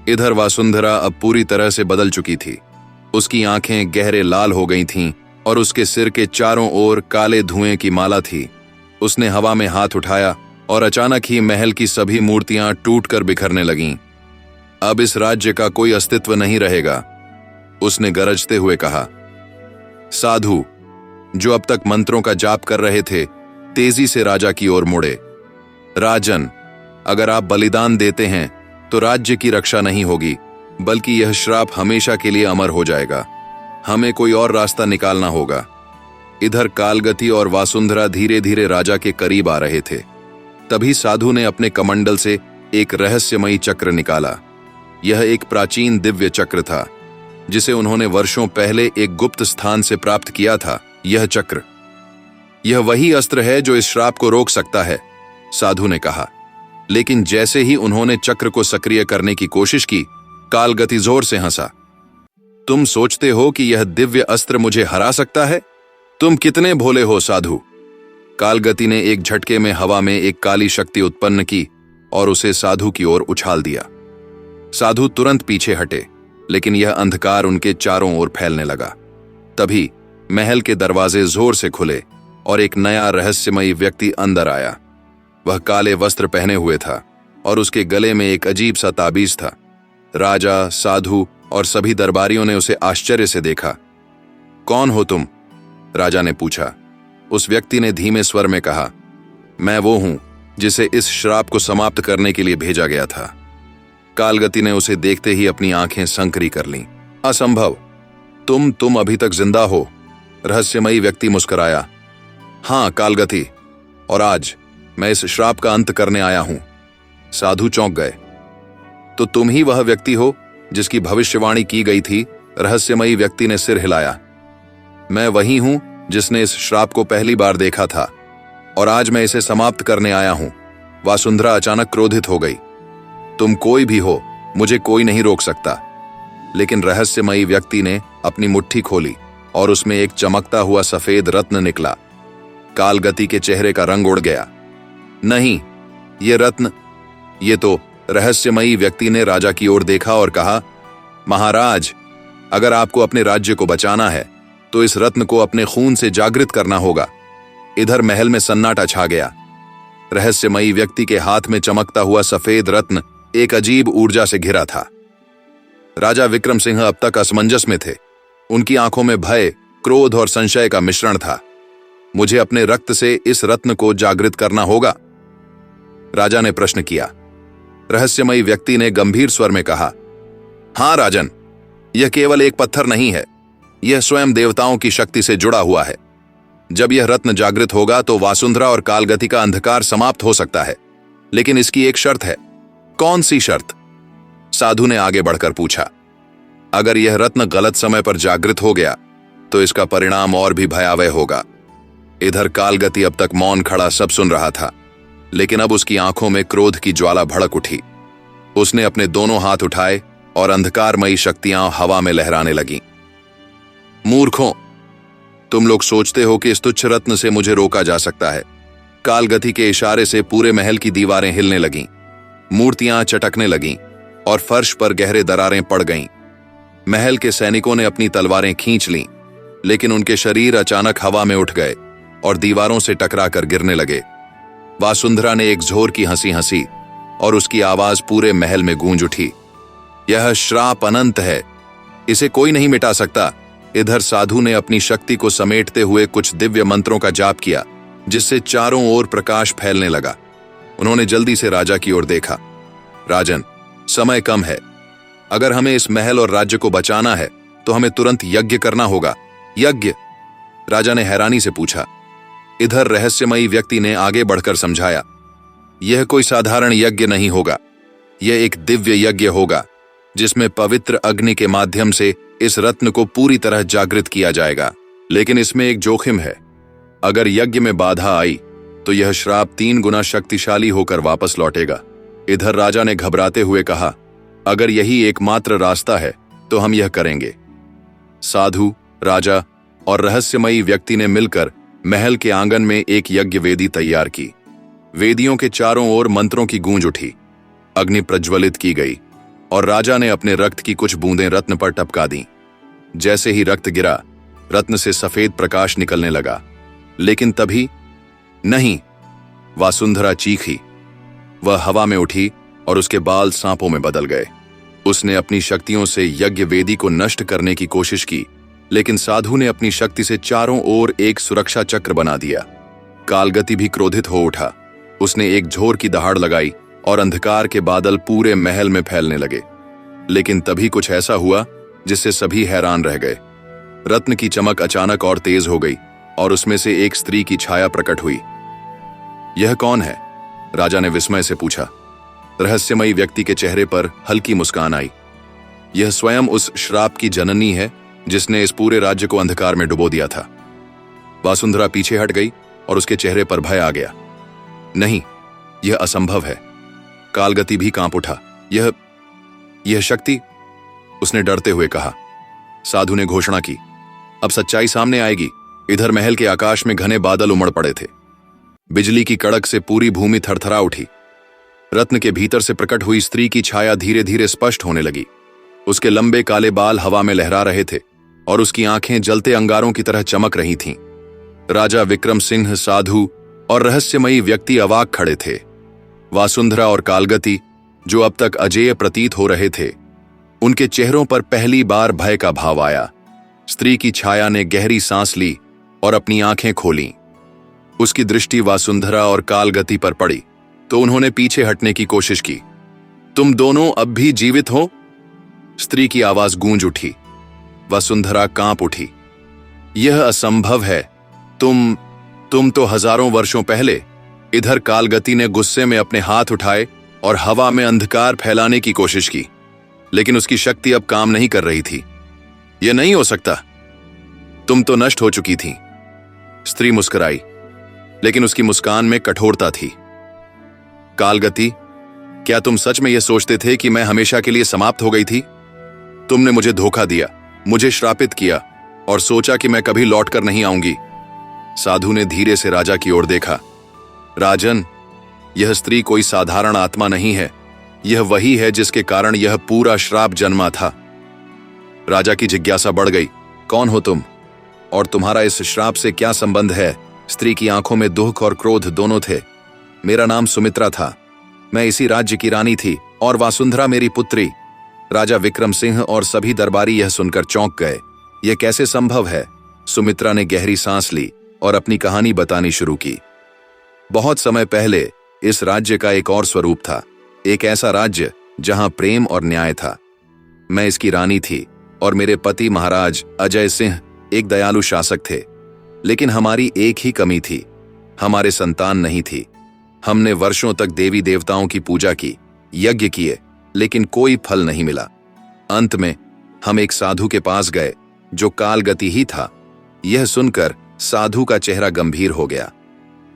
इधर वासुंधरा अब पूरी तरह से बदल चुकी थी। उसकी आंखें गहरे लाल हो गई थीं और उसके सिर के चारों ओर काले धुएं की माला थी। उसने हवा में हाथ उठाया और अचानक ही महल की सभी मूर्तियां टूटकर बिखरने लगीं। अब इस राज्य का कोई अस्तित्व नहीं रहेगा, उसने गरजते हुए कहा। साधु, जो अब तक मंत्रों का जाप कर रहे थे, तेजी से राजा की ओर मुड़े। राजन, अगर आप बलिदान देते हैं तो राज्य की रक्षा नहीं होगी, बल्कि यह श्राप हमेशा के लिए अमर हो जाएगा। हमें कोई और रास्ता निकालना होगा। इधर कालगति और वासुंधरा धीरे धीरे राजा के करीब आ रहे थे। तभी साधु ने अपने कमंडल से एक रहस्यमयी चक्र निकाला। यह एक प्राचीन दिव्य चक्र था जिसे उन्होंने वर्षों पहले एक गुप्त स्थान से प्राप्त किया था। यह चक्र, यह वही अस्त्र है जो इस श्राप को रोक सकता है, साधु ने कहा। लेकिन जैसे ही उन्होंने चक्र को सक्रिय करने की कोशिश की, कालगति जोर से हंसा। तुम सोचते हो कि यह दिव्य अस्त्र मुझे हरा सकता है? तुम कितने भोले हो साधु। कालगति ने एक झटके में हवा में एक काली शक्ति उत्पन्न की और उसे साधु की ओर उछाल दिया। साधु तुरंत पीछे हटे, लेकिन यह अंधकार उनके चारों ओर फैलने लगा। तभी महल के दरवाजे जोर से खुले और एक नया रहस्यमयी व्यक्ति अंदर आया। वह काले वस्त्र पहने हुए था और उसके गले में एक अजीब सा ताबीज था। राजा, साधु और सभी दरबारियों ने उसे आश्चर्य से देखा। कौन हो तुम? राजा ने पूछा। उस व्यक्ति ने धीमे स्वर में कहा, मैं वो हूं जिसे इस श्राप को समाप्त करने के लिए भेजा गया था। कालगति ने उसे देखते ही अपनी आंखें संकरी कर लीं। असंभव, तुम अभी तक जिंदा हो? रहस्यमयी व्यक्ति मुस्कुराया। हां कालगति, और आज मैं इस श्राप का अंत करने आया हूं। साधु चौंक गए। तो तुम ही वह व्यक्ति हो जिसकी भविष्यवाणी की गई थी? रहस्यमयी व्यक्ति ने सिर हिलाया। मैं वही हूं जिसने इस श्राप को पहली बार देखा था और आज मैं इसे समाप्त करने आया हूं। वासुंधरा अचानक क्रोधित हो गई। तुम कोई भी हो, मुझे कोई नहीं रोक सकता। लेकिन रहस्यमयी व्यक्ति ने अपनी मुट्ठी खोली और उसमें एक चमकता हुआ सफेद रत्न निकला। कालगति के चेहरे का रंग उड़ गया। नहीं, ये रत्न, ये तो। रहस्यमयी व्यक्ति ने राजा की ओर देखा और कहा, महाराज, अगर आपको अपने राज्य को बचाना है तो इस रत्न को अपने खून से जागृत करना होगा। इधर महल में सन्नाटा छा गया। रहस्यमयी व्यक्ति के हाथ में चमकता हुआ सफेद रत्न एक अजीब ऊर्जा से घिरा था। राजा विक्रम सिंह अब तक असमंजस में थे। उनकी आंखों में भय, क्रोध और संशय का मिश्रण था। मुझे अपने रक्त से इस रत्न को जागृत करना होगा, राजा ने प्रश्न किया। रहस्यमयी व्यक्ति ने गंभीर स्वर में कहा, हां राजन, यह केवल एक पत्थर नहीं है, यह स्वयं देवताओं की शक्ति से जुड़ा हुआ है। जब यह रत्न जागृत होगा तो वासुंधरा और कालगति का अंधकार समाप्त हो सकता है। लेकिन इसकी एक शर्त है। कौन सी शर्त? साधु ने आगे बढ़कर पूछा। अगर यह रत्न गलत समय पर जागृत हो गया तो इसका परिणाम और भी भयावह होगा। इधर कालगति अब तक मौन खड़ा सब सुन रहा था, लेकिन अब उसकी आंखों में क्रोध की ज्वाला भड़क उठी। उसने अपने दोनों हाथ उठाए और अंधकारमयी शक्तियां हवा में लहराने लगीं। मूर्खों, तुम लोग सोचते हो कि इस तुच्छ रत्न से मुझे रोका जा सकता है। कालगति के इशारे से पूरे महल की दीवारें हिलने लगीं, मूर्तियां चटकने लगीं और फर्श पर गहरे दरारें पड़ गईं। महल के सैनिकों ने अपनी तलवारें खींच लीं, लेकिन उनके शरीर अचानक हवा में उठ गए और दीवारों से टकराकर गिरने लगे। वासुंधरा ने एक जोर की हंसी हंसी और उसकी आवाज पूरे महल में गूंज उठी। यह श्राप अनंत है, इसे कोई नहीं मिटा सकता। इधर साधु ने अपनी शक्ति को समेटते हुए कुछ दिव्य मंत्रों का जाप किया, जिससे चारों ओर प्रकाश फैलने लगा। उन्होंने जल्दी से राजा की ओर देखा। राजन, समय कम है। अगर हमें इस महल और राज्य को बचाना है तो हमें तुरंत यज्ञ करना होगा। यज्ञ? राजा ने हैरानी से पूछा। इधर रहस्यमयी व्यक्ति ने आगे बढ़कर समझाया, यह कोई साधारण यज्ञ नहीं होगा। यह एक दिव्य यज्ञ होगा, जिसमें पवित्र अग्नि के माध्यम से इस रत्न को पूरी तरह जागृत किया जाएगा। लेकिन इसमें एक जोखिम है। अगर यज्ञ में बाधा आई तो यह श्राप 3 गुना शक्तिशाली होकर वापस लौटेगा। इधर राजा ने घबराते हुए कहा, अगर यही एकमात्र रास्ता है तो हम यह करेंगे। साधु, राजा और रहस्यमयी व्यक्ति ने मिलकर महल के आंगन में एक यज्ञ वेदी तैयार की। वेदियों के चारों ओर मंत्रों की गूंज उठी। अग्नि प्रज्वलित की गई और राजा ने अपने रक्त की कुछ बूंदें रत्न पर टपका दी। जैसे ही रक्त गिरा, रत्न से सफेद प्रकाश निकलने लगा। लेकिन तभी नहीं, वासुंधरा चीखी। वह हवा में उठी और उसके बाल सांपों में बदल गए। उसने अपनी शक्तियों से यज्ञ वेदी को नष्ट करने की कोशिश की, लेकिन साधु ने अपनी शक्ति से चारों ओर एक सुरक्षा चक्र बना दिया। कालगति भी क्रोधित हो उठा। उसने एक झोर की दहाड़ लगाई और अंधकार के बादल पूरे महल में फैलने लगे। लेकिन तभी कुछ ऐसा हुआ जिससे सभी हैरान रह गए। रत्न की चमक अचानक और तेज हो गई और उसमें से एक स्त्री की छाया प्रकट हुई। यह कौन है? राजा ने विस्मय से पूछा। रहस्यमयी व्यक्ति के चेहरे पर हल्की मुस्कान आई। यह स्वयं उस श्राप की जननी है जिसने इस पूरे राज्य को अंधकार में डुबो दिया था। वासुंधरा पीछे हट गई और उसके चेहरे पर भय आ गया। नहीं, यह असंभव है। कालगति भी कांप उठा। यह शक्ति, उसने डरते हुए कहा। साधु ने घोषणा की, अब सच्चाई सामने आएगी। इधर महल के आकाश में घने बादल उमड़ पड़े थे। बिजली की कड़क से पूरी भूमि थरथरा उठी। रत्न के भीतर से प्रकट हुई स्त्री की छाया धीरे धीरे स्पष्ट होने लगी। उसके लंबे काले बाल हवा में लहरा रहे थे और उसकी आंखें जलते अंगारों की तरह चमक रही थीं। राजा विक्रम सिंह, साधु और रहस्यमयी व्यक्ति अवाक खड़े थे। वासुंधरा और कालगति, जो अब तक अजेय प्रतीत हो रहे थे, उनके चेहरों पर पहली बार भय का भाव आया। स्त्री की छाया ने गहरी सांस ली और अपनी आंखें खोलीं। उसकी दृष्टि वासुंधरा और कालगति पर पड़ी तो उन्होंने पीछे हटने की कोशिश की। तुम दोनों अब भी जीवित हो? स्त्री की आवाज गूंज उठी। वसुंधरा कांप उठी। यह असंभव है। तुम तो हजारों वर्षों पहले। इधर कालगति ने गुस्से में अपने हाथ उठाए और हवा में अंधकार फैलाने की कोशिश की, लेकिन उसकी शक्ति अब काम नहीं कर रही थी। यह नहीं हो सकता, तुम तो नष्ट हो चुकी थी। स्त्री मुस्कुराई। लेकिन उसकी मुस्कान में कठोरता थी। कालगति, क्या तुम सच में यह सोचते थे कि मैं हमेशा के लिए समाप्त हो गई थी? तुमने मुझे धोखा दिया, मुझे श्रापित किया और सोचा कि मैं कभी लौटकर नहीं आऊंगी। साधु ने धीरे से राजा की ओर देखा। राजन, यह स्त्री कोई साधारण आत्मा नहीं है, यह वही है जिसके कारण यह पूरा श्राप जन्मा था। राजा की जिज्ञासा बढ़ गई। कौन हो तुम और तुम्हारा इस श्राप से क्या संबंध है? स्त्री की आंखों में दुख और क्रोध दोनों थे। मेरा नाम सुमित्रा था, मैं इसी राज्य की रानी थी और वासुंधरा मेरी पुत्री। राजा विक्रम सिंह और सभी दरबारी यह सुनकर चौंक गए। यह कैसे संभव है? सुमित्रा ने गहरी सांस ली और अपनी कहानी बतानी शुरू की। बहुत समय पहले इस राज्य का एक और स्वरूप था, एक ऐसा राज्य जहां प्रेम और न्याय था। मैं इसकी रानी थी और मेरे पति महाराज अजय सिंह एक दयालु शासक थे। लेकिन हमारी एक ही कमी थी, हमारे संतान नहीं थी। हमने वर्षों तक देवी देवताओं की पूजा की, यज्ञ किए, लेकिन कोई फल नहीं मिला। अंत में हम एक साधु के पास गए जो कालगति ही था। यह सुनकर साधु का चेहरा गंभीर हो गया।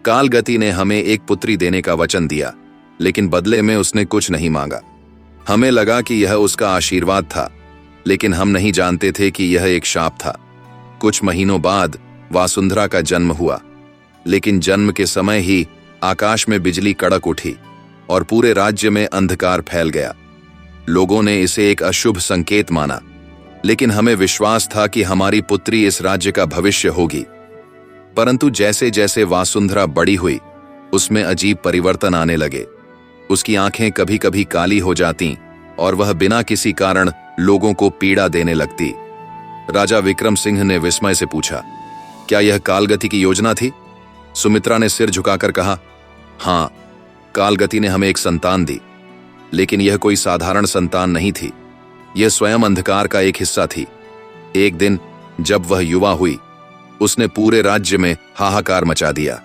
कालगति ने हमें एक पुत्री देने का वचन दिया, लेकिन बदले में उसने कुछ नहीं मांगा। हमें लगा कि यह उसका आशीर्वाद था, लेकिन हम नहीं जानते थे कि यह एक शाप था। कुछ महीनों बाद वासुंधरा का जन्म हुआ, लेकिन जन्म के समय ही आकाश में बिजली कड़क उठी और पूरे राज्य में अंधकार फैल गया। लोगों ने इसे एक अशुभ संकेत माना, लेकिन हमें विश्वास था कि हमारी पुत्री इस राज्य का भविष्य होगी। परंतु जैसे जैसे वासुंधरा बड़ी हुई, उसमें अजीब परिवर्तन आने लगे। उसकी आंखें कभी कभी काली हो जातीं और वह बिना किसी कारण लोगों को पीड़ा देने लगती। राजा विक्रम सिंह ने विस्मय से पूछा, क्या यह कालगति की योजना थी? सुमित्रा ने सिर झुकाकर कहा, हाँ, कालगति ने हमें एक संतान दी, लेकिन यह कोई साधारण संतान नहीं थी। यह स्वयं अंधकार का एक हिस्सा थी। एक दिन जब वह युवा हुई, उसने पूरे राज्य में हाहाकार मचा दिया।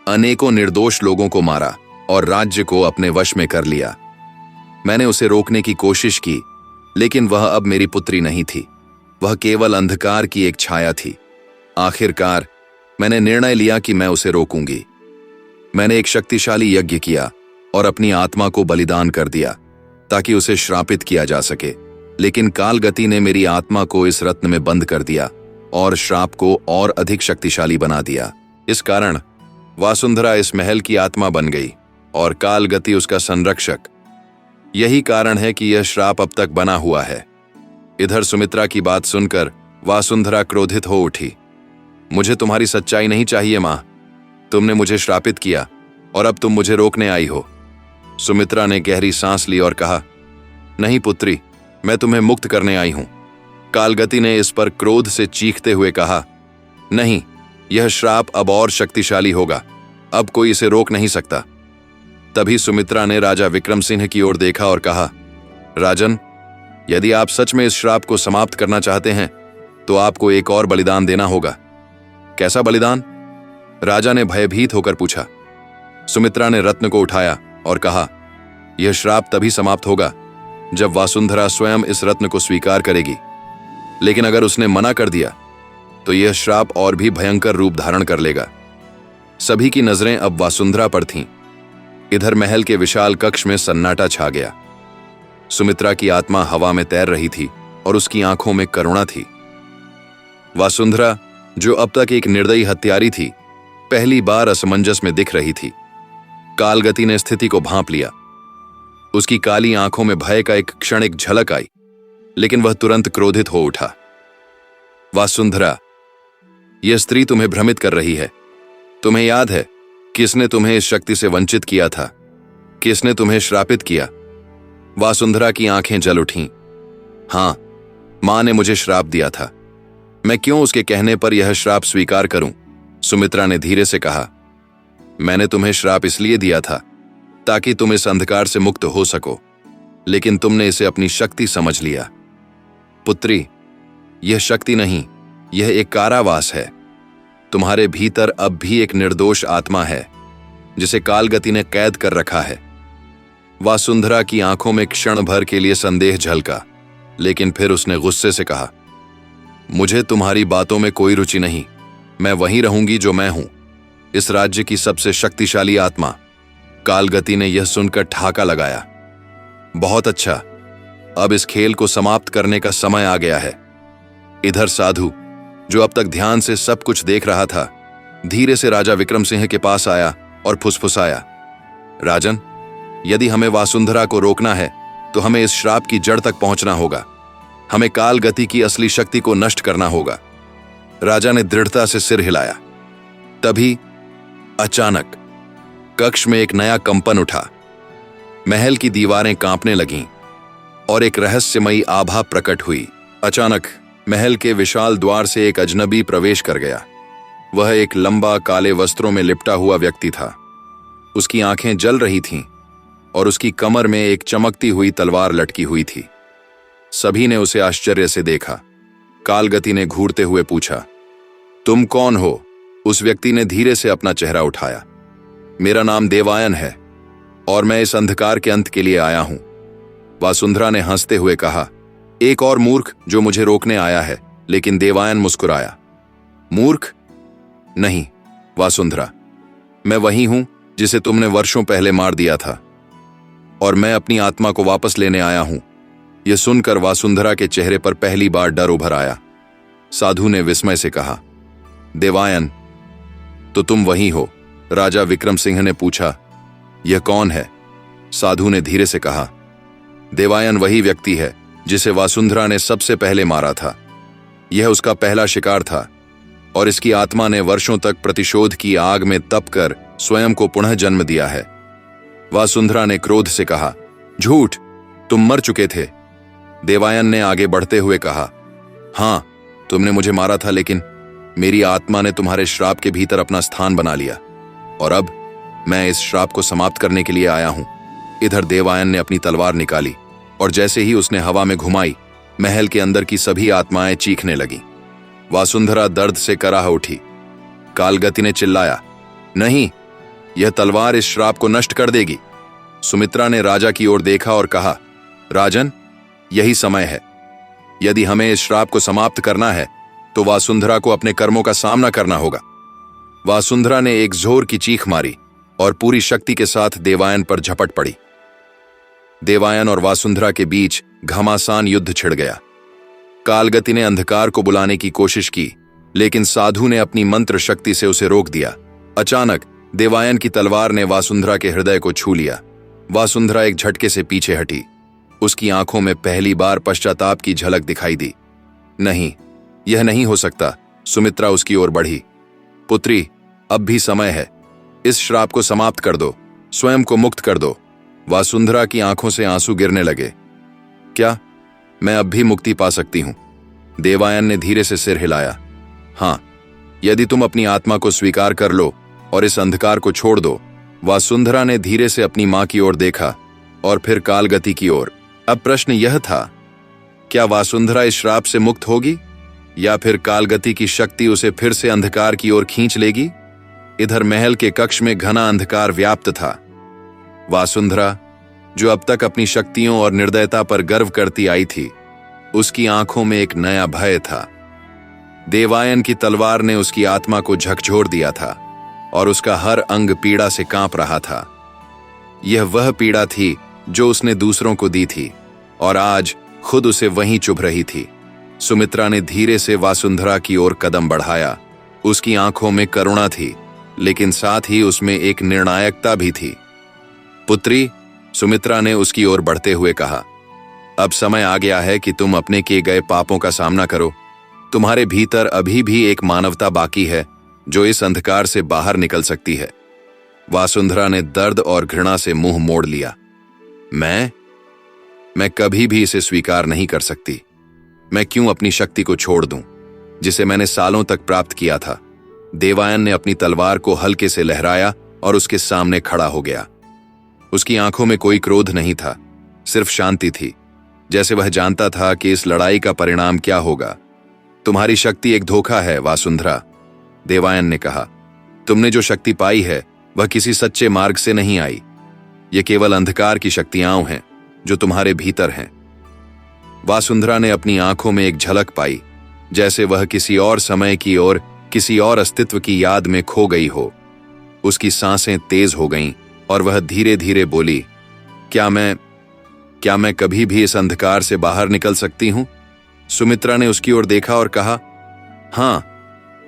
अनेकों निर्दोष लोगों को मारा और राज्य को अपने वश में कर लिया। मैंने उसे रोकने की कोशिश की, लेकिन वह अब मेरी पुत्री नहीं थी, वह केवल अंधकार की एक छाया थी। आखिरकार मैंने निर्णय लिया कि मैं उसे रोकूंगी। मैंने एक शक्तिशाली यज्ञ किया और अपनी आत्मा को बलिदान कर दिया ताकि उसे श्रापित किया जा सके। लेकिन कालगति ने मेरी आत्मा को इस रत्न में बंद कर दिया और श्राप को और अधिक शक्तिशाली बना दिया। इस कारण वासुंधरा इस महल की आत्मा बन गई और कालगति उसका संरक्षक। यही कारण है कि यह श्राप अब तक बना हुआ है। इधर सुमित्रा की बात सुनकर वासुंधरा क्रोधित हो उठी। मुझे तुम्हारी सच्चाई नहीं चाहिए मां, तुमने मुझे श्रापित किया और अब तुम मुझे रोकने आई हो। सुमित्रा ने गहरी सांस ली और कहा, नहीं पुत्री, मैं तुम्हें मुक्त करने आई हूं। कालगति ने इस पर क्रोध से चीखते हुए कहा, नहीं, यह श्राप अब और शक्तिशाली होगा, अब कोई इसे रोक नहीं सकता। तभी सुमित्रा ने राजा विक्रम सिंह की ओर देखा और कहा, राजन, यदि आप सच में इस श्राप को समाप्त करना चाहते हैं तो आपको एक और बलिदान देना होगा। कैसा बलिदान? राजा ने भयभीत होकर पूछा। सुमित्रा ने रत्न को उठाया और कहा, यह श्राप तभी समाप्त होगा जब वासुंधरा स्वयं इस रत्न को स्वीकार करेगी। लेकिन अगर उसने मना कर दिया तो यह श्राप और भी भयंकर रूप धारण कर लेगा। सभी की नजरें अब वासुंधरा पर थीं। इधर महल के विशाल कक्ष में सन्नाटा छा गया। सुमित्रा की आत्मा हवा में तैर रही थी और उसकी आंखों में करुणा थी। वासुंधरा, जो अब तक एक निर्दयी हत्यारी थी, पहली बार असमंजस में दिख रही थी। कालगति ने स्थिति को भांप लिया। उसकी काली आंखों में भय का एक क्षणिक झलक आई, लेकिन वह तुरंत क्रोधित हो उठा। वासुंधरा, यह स्त्री तुम्हें भ्रमित कर रही है। तुम्हें याद है किसने तुम्हें इस शक्ति से वंचित किया था? किसने तुम्हें श्रापित किया? वासुंधरा की आंखें जल उठीं। हां, मां ने मुझे श्राप दिया था। मैं क्यों उसके कहने पर यह श्राप स्वीकार करूं? सुमित्रा ने धीरे से कहा, मैंने तुम्हें श्राप इसलिए दिया था ताकि तुम इस अंधकार से मुक्त हो सको, लेकिन तुमने इसे अपनी शक्ति समझ लिया। पुत्री, यह शक्ति नहीं, यह एक कारावास है। तुम्हारे भीतर अब भी एक निर्दोष आत्मा है जिसे कालगति ने कैद कर रखा है। वासुंधरा की आंखों में क्षण भर के लिए संदेह झलका, लेकिन फिर उसने गुस्से से कहा, मुझे तुम्हारी बातों में कोई रुचि नहीं। मैं वहीं रहूंगी जो मैं हूं। इस राज्य की सबसे शक्तिशाली आत्मा। कालगति ने यह सुनकर ठहाका लगाया। बहुत अच्छा, अब इस खेल को समाप्त करने का समय आ गया है। इधर साधु, जो अब तक ध्यान से सब कुछ देख रहा था, धीरे से राजा विक्रम सिंह के पास आया और फुसफुसाया, राजन, यदि हमें वासुंधरा को रोकना है तो हमें इस श्राप की जड़ तक पहुंचना होगा। हमें काल गति की असली शक्ति को नष्ट करना होगा। राजा ने दृढ़ता से सिर हिलाया। तभी अचानक कक्ष में एक नया कंपन उठा। महल की दीवारें कांपने लगीं और एक रहस्यमयी आभा प्रकट हुई। अचानक महल के विशाल द्वार से एक अजनबी प्रवेश कर गया। वह एक लंबा काले वस्त्रों में लिपटा हुआ व्यक्ति था। उसकी आंखें जल रही थीं और उसकी कमर में एक चमकती हुई तलवार लटकी हुई थी। सभी ने उसे आश्चर्य से देखा। कालगति ने घूरते हुए पूछा, तुम कौन हो? उस व्यक्ति ने धीरे से अपना चेहरा उठाया। मेरा नाम देवायन है और मैं इस अंधकार के अंत के लिए आया हूं। वासुंधरा ने हंसते हुए कहा, एक और मूर्ख जो मुझे रोकने आया है। लेकिन देवायन मुस्कुराया। मूर्ख नहीं वासुंधरा, मैं वही हूं जिसे तुमने वर्षों पहले मार दिया था और मैं अपनी आत्मा को वापस लेने आया हूं। यह सुनकर वासुंधरा के चेहरे पर पहली बार डर उभर आया। साधु ने विस्मय से कहा, देवायन, तो तुम वही हो? राजा विक्रम सिंह ने पूछा, यह कौन है? साधु ने धीरे से कहा, देवायन वही व्यक्ति है जिसे वासुंधरा ने सबसे पहले मारा था। यह उसका पहला शिकार था और इसकी आत्मा ने वर्षों तक प्रतिशोध की आग में तपकर स्वयं को पुनः जन्म दिया है। वासुंधरा ने क्रोध से कहा, झूठ, तुम मर चुके थे। देवायन ने आगे बढ़ते हुए कहा, हां, तुमने मुझे मारा था, लेकिन मेरी आत्मा ने तुम्हारे श्राप के भीतर अपना स्थान बना लिया और अब मैं इस श्राप को समाप्त करने के लिए आया हूं। इधर देवायन ने अपनी तलवार निकाली और जैसे ही उसने हवा में घुमाई, महल के अंदर की सभी आत्माएं चीखने लगीं। वासुंधरा दर्द से कराह उठी। कालगति ने चिल्लाया, नहीं, यह तलवार इस श्राप को नष्ट कर देगी। सुमित्रा ने राजा की ओर देखा और कहा, राजन, यही समय है। यदि हमें इस श्राप को समाप्त करना है तो वासुंधरा को अपने कर्मों का सामना करना होगा। वासुंधरा ने एक जोर की चीख मारी और पूरी शक्ति के साथ देवायन पर झपट पड़ी। देवायन और वासुंधरा के बीच घमासान युद्ध छिड़ गया। कालगति ने अंधकार को बुलाने की कोशिश की, लेकिन साधु ने अपनी मंत्र शक्ति से उसे रोक दिया। अचानक देवायन की तलवार ने वासुंधरा के हृदय को छू लिया। वासुंधरा एक झटके से पीछे हटी। उसकी आंखों में पहली बार पश्चाताप की झलक दिखाई दी। नहीं, यह नहीं हो सकता। सुमित्रा उसकी ओर बढ़ी। पुत्री, अब भी समय है। इस श्राप को समाप्त कर दो, स्वयं को मुक्त कर दो। वासुंधरा की आंखों से आंसू गिरने लगे। क्या मैं अब भी मुक्ति पा सकती हूं? देवायन ने धीरे से सिर हिलाया। हां, यदि तुम अपनी आत्मा को स्वीकार कर लो और इस अंधकार को छोड़ दो। वासुंधरा ने धीरे से अपनी मां की ओर देखा और फिर कालगति की ओर। अब प्रश्न यह था, क्या वासुंधरा इस श्राप से मुक्त होगी या फिर कालगति की शक्ति उसे फिर से अंधकार की ओर खींच लेगी? इधर महल के कक्ष में घना अंधकार व्याप्त था। वासुंधरा, जो अब तक अपनी शक्तियों और निर्दयता पर गर्व करती आई थी, उसकी आंखों में एक नया भय था। देवायन की तलवार ने उसकी आत्मा को झकझोर दिया था और उसका हर अंग पीड़ा से कांप रहा था। यह वह पीड़ा थी जो उसने दूसरों को दी थी और आज खुद उसे वहीं चुभ रही थी। सुमित्रा ने धीरे से वासुंधरा की ओर कदम बढ़ाया। उसकी आंखों में करुणा थी, लेकिन साथ ही उसमें एक निर्णायकता भी थी। पुत्री, सुमित्रा ने उसकी ओर बढ़ते हुए कहा, अब समय आ गया है कि तुम अपने किए गए पापों का सामना करो। तुम्हारे भीतर अभी भी एक मानवता बाकी है जो इस अंधकार से बाहर निकल सकती है। वासुंधरा ने दर्द और घृणा से मुंह मोड़ लिया। मैं कभी भी इसे स्वीकार नहीं कर सकती। मैं क्यों अपनी शक्ति को छोड़ दूं, जिसे मैंने सालों तक प्राप्त किया था। देवायन ने अपनी तलवार को हल्के से लहराया और उसके सामने खड़ा हो गया। उसकी आंखों में कोई क्रोध नहीं था, सिर्फ शांति थी, जैसे वह जानता था कि इस लड़ाई का परिणाम क्या होगा। तुम्हारी शक्ति एक धोखा है वासुंधरा, देवायन ने कहा। तुमने जो शक्ति पाई है वह किसी सच्चे मार्ग से नहीं आई। यह केवल अंधकार की शक्तियां हैं जो तुम्हारे भीतर हैं। वासुंधरा ने अपनी आंखों में एक झलक पाई, जैसे वह किसी और समय की और किसी और अस्तित्व की याद में खो गई हो। उसकी सांसें तेज हो गईं और वह धीरे धीरे बोली, क्या मैं कभी भी इस अंधकार से बाहर निकल सकती हूं? सुमित्रा ने उसकी ओर देखा और कहा, हां,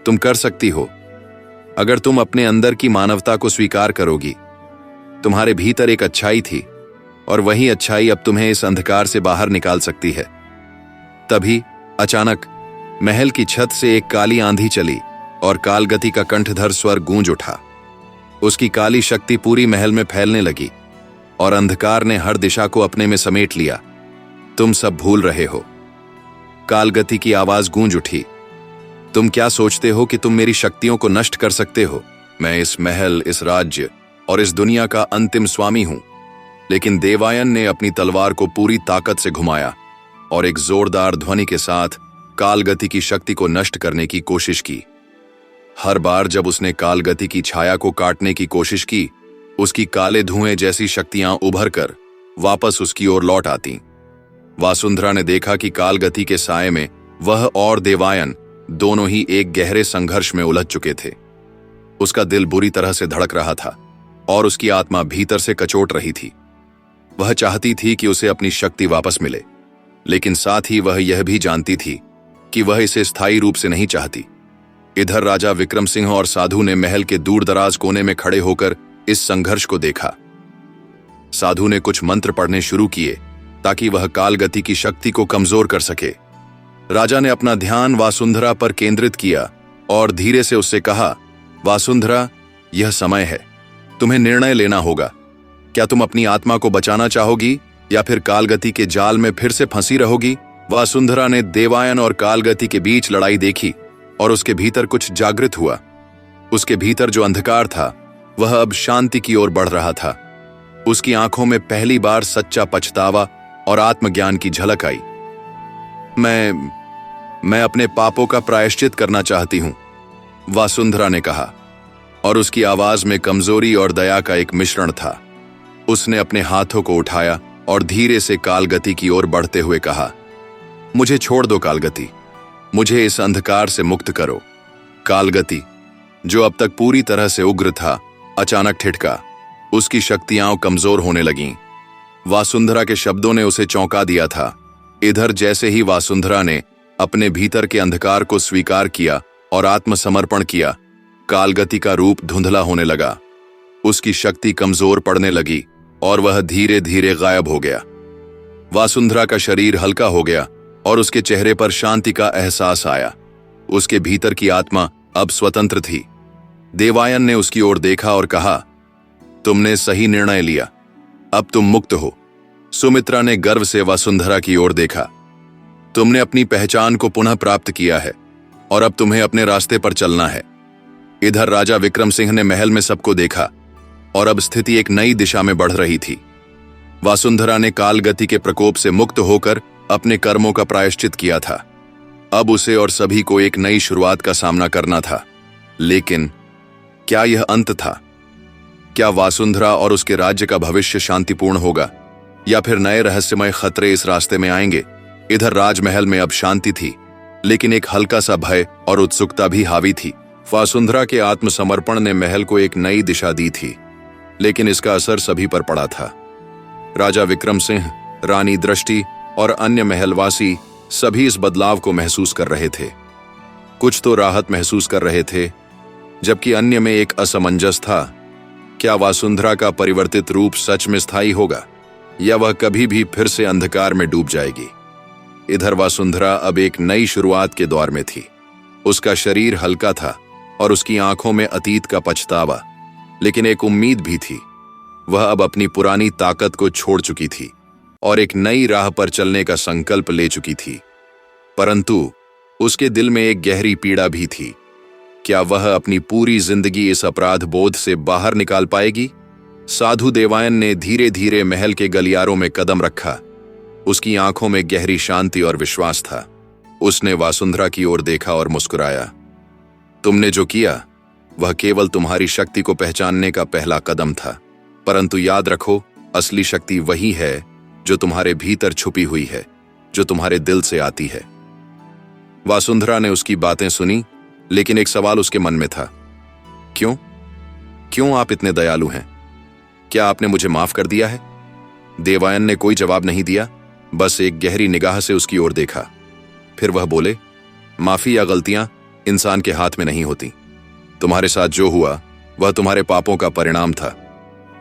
तुम कर सकती हो, अगर तुम अपने अंदर की मानवता को स्वीकार करोगी। तुम्हारे भीतर एक अच्छाई थी और वही अच्छाई अब तुम्हें इस अंधकार से बाहर निकाल सकती है। तभी अचानक महल की छत से एक काली आंधी चली और कालगति का कंठधर स्वर गूंज उठा। उसकी काली शक्ति पूरी महल में फैलने लगी और अंधकार ने हर दिशा को अपने में समेट लिया। तुम सब भूल रहे हो। कालगति की आवाज गूंज उठी, तुम क्या सोचते हो कि तुम मेरी शक्तियों को नष्ट कर सकते हो? मैं इस महल, इस राज्य और इस दुनिया का अंतिम स्वामी हूं। लेकिन देवायन ने अपनी तलवार को पूरी ताकत से घुमाया और एक जोरदार ध्वनि के साथ कालगति की शक्ति को नष्ट करने की कोशिश की। हर बार जब उसने कालगति की छाया को काटने की कोशिश की, उसकी काले धुएं जैसी शक्तियां उभर कर वापस उसकी ओर लौट आती। वासुंधरा ने देखा कि कालगति के साए में वह और देवायन दोनों ही एक गहरे संघर्ष में उलझ चुके थे। उसका दिल बुरी तरह से धड़क रहा था और उसकी आत्मा भीतर से कचोट रही थी। वह चाहती थी कि उसे अपनी शक्ति वापस मिले, लेकिन साथ ही वह यह भी जानती थी कि वह इसे स्थायी रूप से नहीं चाहती। इधर राजा विक्रम सिंह और साधु ने महल के दूर दराज कोने में खड़े होकर इस संघर्ष को देखा। साधु ने कुछ मंत्र पढ़ने शुरू किए ताकि वह कालगति की शक्ति को कमजोर कर सके। राजा ने अपना ध्यान वासुंधरा पर केंद्रित किया और धीरे से उससे कहा, वासुंधरा, यह समय है, तुम्हें निर्णय लेना होगा। क्या तुम अपनी आत्मा को बचाना चाहोगी या फिर कालगति के जाल में फिर से फंसी रहोगी? वासुंधरा ने देवायन और कालगति के बीच लड़ाई देखी और उसके भीतर कुछ जागृत हुआ। उसके भीतर जो अंधकार था वह अब शांति की ओर बढ़ रहा था। उसकी आंखों में पहली बार सच्चा पछतावा और आत्मज्ञान की झलक आई। मैं अपने पापों का प्रायश्चित करना चाहती हूं, वासुंधरा ने कहा, और उसकी आवाज में कमजोरी और दया का एक मिश्रण था। उसने अपने हाथों को उठाया और धीरे से कालगति की ओर बढ़ते हुए कहा, मुझे छोड़ दो कालगति, मुझे इस अंधकार से मुक्त करो। कालगति, जो अब तक पूरी तरह से उग्र था, अचानक ठिठका। उसकी शक्तियां कमजोर होने लगीं। वासुंधरा के शब्दों ने उसे चौंका दिया था। इधर जैसे ही वासुंधरा ने अपने भीतर के अंधकार को स्वीकार किया और आत्मसमर्पण किया, कालगति का रूप धुंधला होने लगा। उसकी शक्ति कमजोर पड़ने लगी और वह धीरे धीरे गायब हो गया। वासुंधरा का शरीर हल्का हो गया और उसके चेहरे पर शांति का एहसास आया। उसके भीतर की आत्मा अब स्वतंत्र थी। देवायन ने उसकी ओर देखा और कहा, तुमने सही निर्णय लिया, अब तुम मुक्त हो। सुमित्रा ने गर्व से वसुंधरा की ओर देखा। तुमने अपनी पहचान को पुनः प्राप्त किया है और अब तुम्हें अपने रास्ते पर चलना है। इधर राजा विक्रम सिंह ने महल में सबको देखा और अब स्थिति एक नई दिशा में बढ़ रही थी। वसुंधरा ने कालगति के प्रकोप से मुक्त होकर अपने कर्मों का प्रायश्चित किया था। अब उसे और सभी को एक नई शुरुआत का सामना करना था। लेकिन क्या यह अंत था? क्या वसुंधरा और उसके राज्य का भविष्य शांतिपूर्ण होगा या फिर नए रहस्यमय खतरे इस रास्ते में आएंगे? इधर राजमहल में अब शांति थी, लेकिन एक हल्का सा भय और उत्सुकता भी हावी थी। वसुंधरा के आत्मसमर्पण ने महल को एक नई दिशा दी थी, लेकिन इसका असर सभी पर पड़ा था। राजा विक्रम सिंह, रानी दृष्टि और अन्य महलवासी सभी इस बदलाव को महसूस कर रहे थे। कुछ तो राहत महसूस कर रहे थे, जबकि अन्य में एक असमंजस था। क्या वसुंधरा का परिवर्तित रूप सच में स्थायी होगा या वह कभी भी फिर से अंधकार में डूब जाएगी? इधर वसुंधरा अब एक नई शुरुआत के दौर में थी। उसका शरीर हल्का था और उसकी आंखों में अतीत का पछतावा, लेकिन एक उम्मीद भी थी। वह अब अपनी पुरानी ताकत को छोड़ चुकी थी और एक नई राह पर चलने का संकल्प ले चुकी थी। परंतु उसके दिल में एक गहरी पीड़ा भी थी। क्या वह अपनी पूरी जिंदगी इस अपराध बोध से बाहर निकाल पाएगी? साधु देवायन ने धीरे धीरे महल के गलियारों में कदम रखा। उसकी आंखों में गहरी शांति और विश्वास था। उसने वसुंधरा की ओर देखा और मुस्कुराया। तुमने जो किया वह केवल तुम्हारी शक्ति को पहचानने का पहला कदम था, परंतु याद रखो, असली शक्ति वही है जो तुम्हारे भीतर छुपी हुई है, जो तुम्हारे दिल से आती है। वसुंधरा ने उसकी बातें सुनी, लेकिन एक सवाल उसके मन में था। क्यों? क्यों आप इतने दयालु हैं? क्या आपने मुझे माफ कर दिया है? देवायन ने कोई जवाब नहीं दिया, बस एक गहरी निगाह से उसकी ओर देखा। फिर वह बोले, माफी या गलतियां इंसान के हाथ में नहीं होती। तुम्हारे साथ जो हुआ वह तुम्हारे पापों का परिणाम था,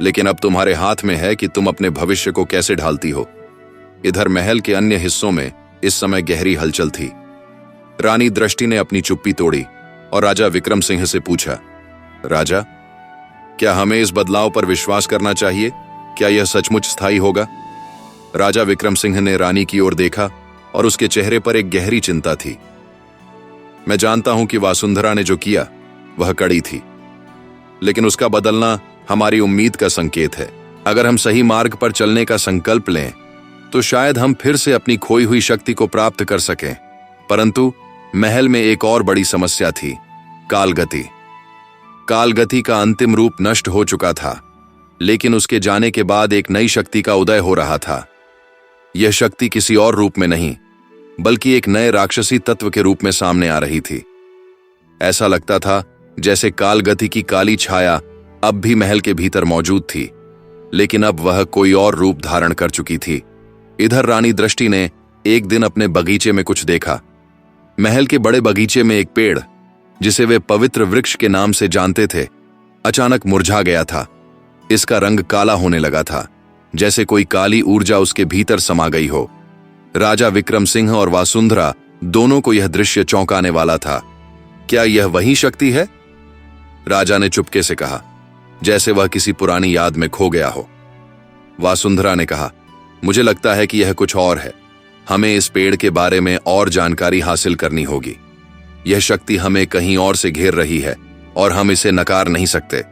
लेकिन अब तुम्हारे हाथ में है कि तुम अपने भविष्य को कैसे ढालती हो। इधर महल के अन्य हिस्सों में इस समय गहरी हलचल थी। रानी दृष्टि ने अपनी चुप्पी तोड़ी और राजा विक्रम सिंह से पूछा, राजा, क्या हमें इस बदलाव पर विश्वास करना चाहिए? क्या यह सचमुच स्थायी होगा? राजा विक्रम सिंह ने रानी की ओर देखा और उसके चेहरे पर एक गहरी चिंता थी। मैं जानता हूं कि वासुंधरा ने जो किया वह कड़ी थी, लेकिन उसका बदलना हमारी उम्मीद का संकेत है। अगर हम सही मार्ग पर चलने का संकल्प लें तो शायद हम फिर से अपनी खोई हुई शक्ति को प्राप्त कर सकें। परंतु महल में एक और बड़ी समस्या थी, कालगति। कालगति का अंतिम रूप नष्ट हो चुका था, लेकिन उसके जाने के बाद एक नई शक्ति का उदय हो रहा था। यह शक्ति किसी और रूप में नहीं, बल्कि एक नए राक्षसी तत्व के रूप में सामने आ रही थी। ऐसा लगता था जैसे कालगति की काली छाया अब भी महल के भीतर मौजूद थी, लेकिन अब वह कोई और रूप धारण कर चुकी थी। इधर रानी दृष्टि ने एक दिन अपने बगीचे में कुछ देखा। महल के बड़े बगीचे में एक पेड़, जिसे वे पवित्र वृक्ष के नाम से जानते थे, अचानक मुरझा गया था। इसका रंग काला होने लगा था, जैसे कोई काली ऊर्जा उसके भीतर समा गई हो। राजा विक्रम सिंह और वासुंधरा दोनों को यह दृश्य चौंकाने वाला था। क्या यह वही शक्ति है? राजा ने चुपके से कहा, जैसे वह किसी पुरानी याद में खो गया हो। वासुंधरा ने कहा, मुझे लगता है कि यह कुछ और है। हमें इस पेड़ के बारे में और जानकारी हासिल करनी होगी। यह शक्ति हमें कहीं और से घेर रही है और हम इसे नकार नहीं सकते।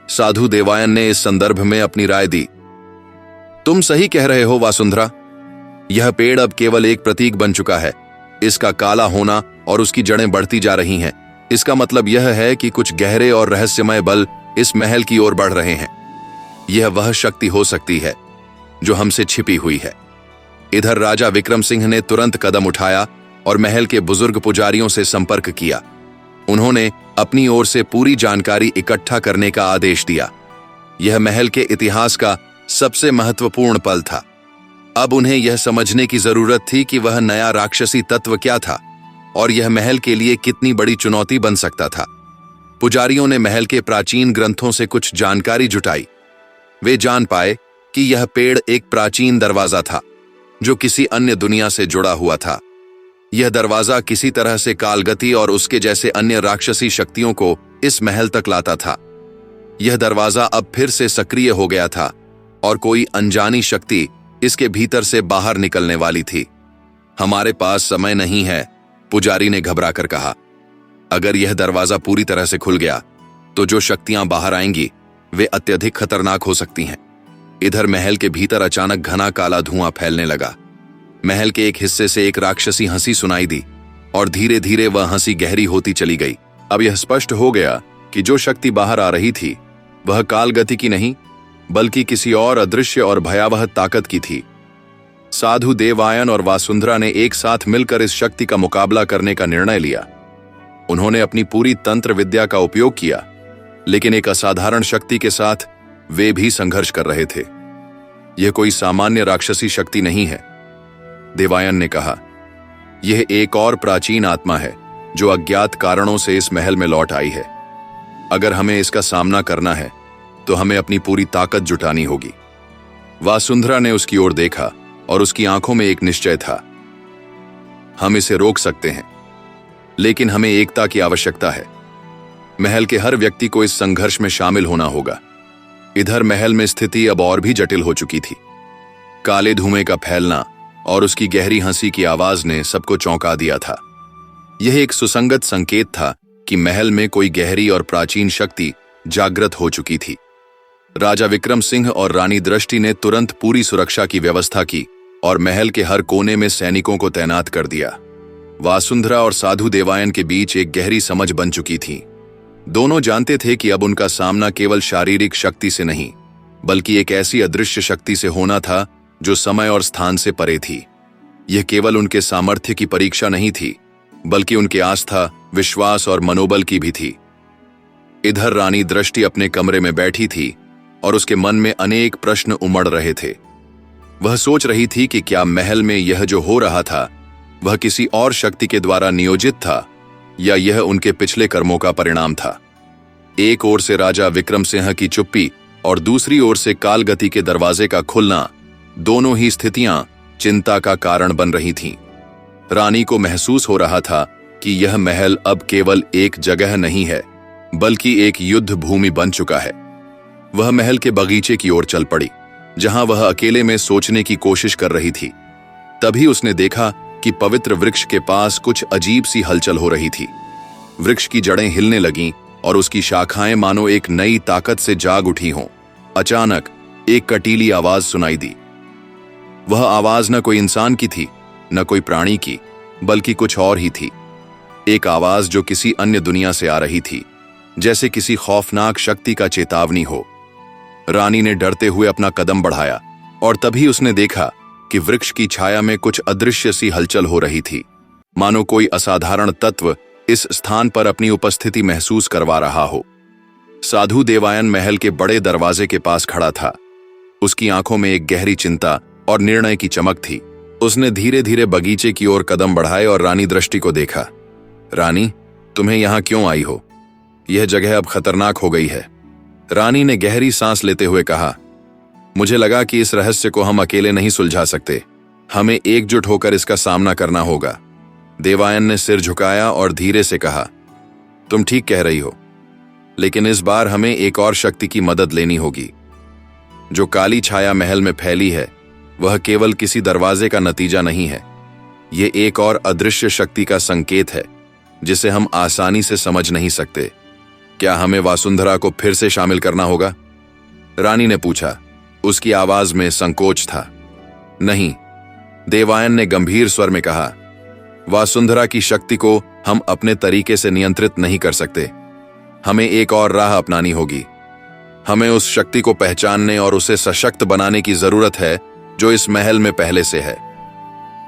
साधु देवायन ने इस संदर्भ में अपनी राय दी। तुम सही कह रहे हो वासुंधरा, यह पेड़ अब केवल एक प्रतीक बन चुका है। इसका काला होना और उसकी जड़ें बढ़ती जा रही हैं। इसका मतलब यह है कि कुछ गहरे और रहस्यमय बल इस महल की ओर बढ़ रहे हैं। यह वह शक्ति हो सकती है जो हमसे छिपी हुई है। इधर राजा विक्रम सिंह ने तुरंत कदम उठाया और महल के बुजुर्ग पुजारियों से संपर्क किया। उन्होंने अपनी ओर से पूरी जानकारी इकट्ठा करने का आदेश दिया। यह महल के इतिहास का सबसे महत्वपूर्ण पल था। अब उन्हें यह समझने की जरूरत थी कि वह नया राक्षसी तत्व क्या था और यह महल के लिए कितनी बड़ी चुनौती बन सकता था। पुजारियों ने महल के प्राचीन ग्रंथों से कुछ जानकारी जुटाई। वे जान पाए कि यह पेड़ एक प्राचीन दरवाजा था जो किसी अन्य दुनिया से जुड़ा हुआ था। यह दरवाजा किसी तरह से कालगति और उसके जैसे अन्य राक्षसी शक्तियों को इस महल तक लाता था। यह दरवाजा अब फिर से सक्रिय हो गया था और कोई अनजानी शक्ति इसके भीतर से बाहर निकलने वाली थी। हमारे पास समय नहीं है, पुजारी ने घबराकर कहा। अगर यह दरवाजा पूरी तरह से खुल गया तो जो शक्तियां बाहर आएंगी वे अत्यधिक खतरनाक हो सकती हैं। इधर महल के भीतर अचानक घना काला धुआं फैलने लगा। महल के एक हिस्से से एक राक्षसी हंसी सुनाई दी और धीरे धीरे वह हंसी गहरी होती चली गई। अब यह स्पष्ट हो गया कि जो शक्ति बाहर आ रही थी वह कालगति की नहीं, बल्कि किसी और अदृश्य और भयावह ताकत की थी। साधु देवायन और वासुंधरा ने एक साथ मिलकर इस शक्ति का मुकाबला करने का निर्णय लिया। उन्होंने अपनी पूरी तंत्र विद्या का उपयोग किया, लेकिन एक असाधारण शक्ति के साथ वे भी संघर्ष कर रहे थे। यह कोई सामान्य राक्षसी शक्ति नहीं है, देवायन ने कहा। यह एक और प्राचीन आत्मा है जो अज्ञात कारणों से इस महल में लौट आई है। अगर हमें इसका सामना करना है तो हमें अपनी पूरी ताकत जुटानी होगी। वासुंधरा ने उसकी ओर देखा और उसकी आंखों में एक निश्चय था। हम इसे रोक सकते हैं, लेकिन हमें एकता की आवश्यकता है। महल के हर व्यक्ति को इस संघर्ष में शामिल होना होगा। इधर महल में स्थिति अब और भी जटिल हो चुकी थी। काले धुएं का फैलना और उसकी गहरी हंसी की आवाज ने सबको चौंका दिया था। यह एक सुसंगत संकेत था कि महल में कोई गहरी और प्राचीन शक्ति जागृत हो चुकी थी। राजा विक्रम सिंह और रानी दृष्टि ने तुरंत पूरी सुरक्षा की व्यवस्था की और महल के हर कोने में सैनिकों को तैनात कर दिया। वासुंधरा और साधु देवायन के बीच एक गहरी समझ बन चुकी थी। दोनों जानते थे कि अब उनका सामना केवल शारीरिक शक्ति से नहीं, बल्कि एक ऐसी अदृश्य शक्ति से होना था जो समय और स्थान से परे थी। यह केवल उनके सामर्थ्य की परीक्षा नहीं थी, बल्कि उनके आस्था, विश्वास और मनोबल की भी थी। इधर रानी दृष्टि अपने कमरे में बैठी थी और उसके मन में अनेक प्रश्न उमड़ रहे थे। वह सोच रही थी कि क्या महल में यह जो हो रहा था वह किसी और शक्ति के द्वारा नियोजित था या यह उनके पिछले कर्मों का परिणाम था। एक ओर से राजा विक्रम सिंह की चुप्पी और दूसरी ओर से कालगति के दरवाजे का खुलना, दोनों ही स्थितियां चिंता का कारण बन रही थीं। रानी को महसूस हो रहा था कि यह महल अब केवल एक जगह नहीं है बल्कि एक युद्ध भूमि बन चुका है। वह महल के बगीचे की ओर चल पड़ी जहां वह अकेले में सोचने की कोशिश कर रही थी। तभी उसने देखा कि पवित्र वृक्ष के पास कुछ अजीब सी हलचल हो रही थी। वृक्ष की जड़ें हिलने लगीं और उसकी शाखाएं मानो एक नई ताकत से जाग उठी हों। अचानक एक कटीली आवाज सुनाई दी। वह आवाज न कोई इंसान की थी, न कोई प्राणी की, बल्कि कुछ और ही थी। एक आवाज जो किसी अन्य दुनिया से आ रही थी, जैसे किसी खौफनाक शक्ति का चेतावनी हो। रानी ने डरते हुए अपना कदम बढ़ाया और तभी उसने देखा कि वृक्ष की छाया में कुछ अदृश्य सी हलचल हो रही थी, मानो कोई असाधारण तत्व इस स्थान पर अपनी उपस्थिति महसूस करवा रहा हो। साधु देवायन महल के बड़े दरवाजे के पास खड़ा था। उसकी आंखों में एक गहरी चिंता और निर्णय की चमक थी। उसने धीरे धीरे बगीचे की ओर कदम बढ़ाए और रानी दृष्टि को देखा। रानी, तुम्हें यहां क्यों आई हो? यह जगह अब खतरनाक हो गई है। रानी ने गहरी सांस लेते हुए कहा, मुझे लगा कि इस रहस्य को हम अकेले नहीं सुलझा सकते। हमें एकजुट होकर इसका सामना करना होगा। देवायन ने सिर झुकाया और धीरे से कहा, तुम ठीक कह रही हो, लेकिन इस बार हमें एक और शक्ति की मदद लेनी होगी। जो काली छाया महल में फैली है वह केवल किसी दरवाजे का नतीजा नहीं है। ये एक और अदृश्य शक्ति का संकेत है जिसे हम आसानी से समझ नहीं सकते। क्या हमें वासुंधरा को फिर से शामिल करना होगा? रानी ने पूछा। उसकी आवाज में संकोच था। नहीं, देवायन ने गंभीर स्वर में कहा, वासुंधरा की शक्ति को हम अपने तरीके से नियंत्रित नहीं कर सकते। हमें एक और राह अपनानी होगी। हमें उस शक्ति को पहचानने और उसे सशक्त बनाने की जरूरत है जो इस महल में पहले से है।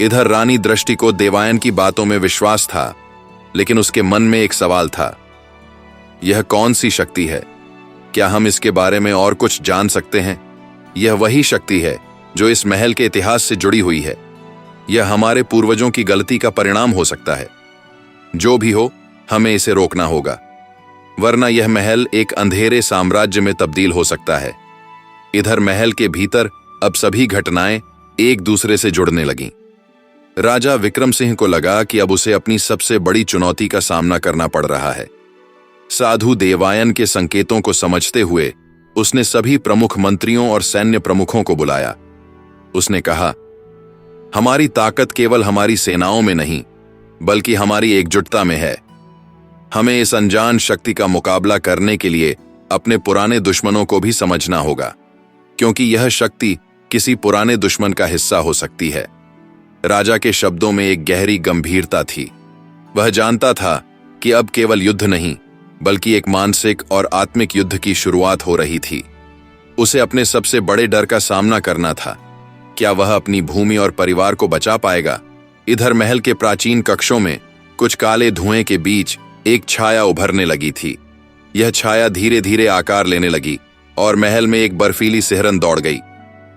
इधर रानी दृष्टि को देवायन की बातों में विश्वास था, लेकिन उसके मन में एक सवाल था। यह कौन सी शक्ति है? क्या हम इसके बारे में और कुछ जान सकते हैं? यह वही शक्ति है जो इस महल के इतिहास से जुड़ी हुई है। यह हमारे पूर्वजों की गलती का परिणाम हो सकता है। जो भी हो, हमें इसे रोकना होगा, वरना यह महल एक अंधेरे साम्राज्य में तब्दील हो सकता है। इधर महल के भीतर अब सभी घटनाएं एक दूसरे से जुड़ने लगीं। राजा विक्रम सिंह को लगा कि अब उसे अपनी सबसे बड़ी चुनौती का सामना करना पड़ रहा है। साधु देवायन के संकेतों को समझते हुए उसने सभी प्रमुख मंत्रियों और सैन्य प्रमुखों को बुलाया। उसने कहा, हमारी ताकत केवल हमारी सेनाओं में नहीं बल्कि हमारी एकजुटता में है। हमें इस अनजान शक्ति का मुकाबला करने के लिए अपने पुराने दुश्मनों को भी समझना होगा, क्योंकि यह शक्ति किसी पुराने दुश्मन का हिस्सा हो सकती है। राजा के शब्दों में एक गहरी गंभीरता थी। वह जानता था कि अब केवल युद्ध नहीं बल्कि एक मानसिक और आत्मिक युद्ध की शुरुआत हो रही थी। उसे अपने सबसे बड़े डर का सामना करना था। क्या वह अपनी भूमि और परिवार को बचा पाएगा? इधर महल के प्राचीन कक्षों में कुछ काले धुएं के बीच एक छाया उभरने लगी थी। यह छाया धीरे धीरे आकार लेने लगी और महल में एक बर्फीली सिहरन दौड़ गई।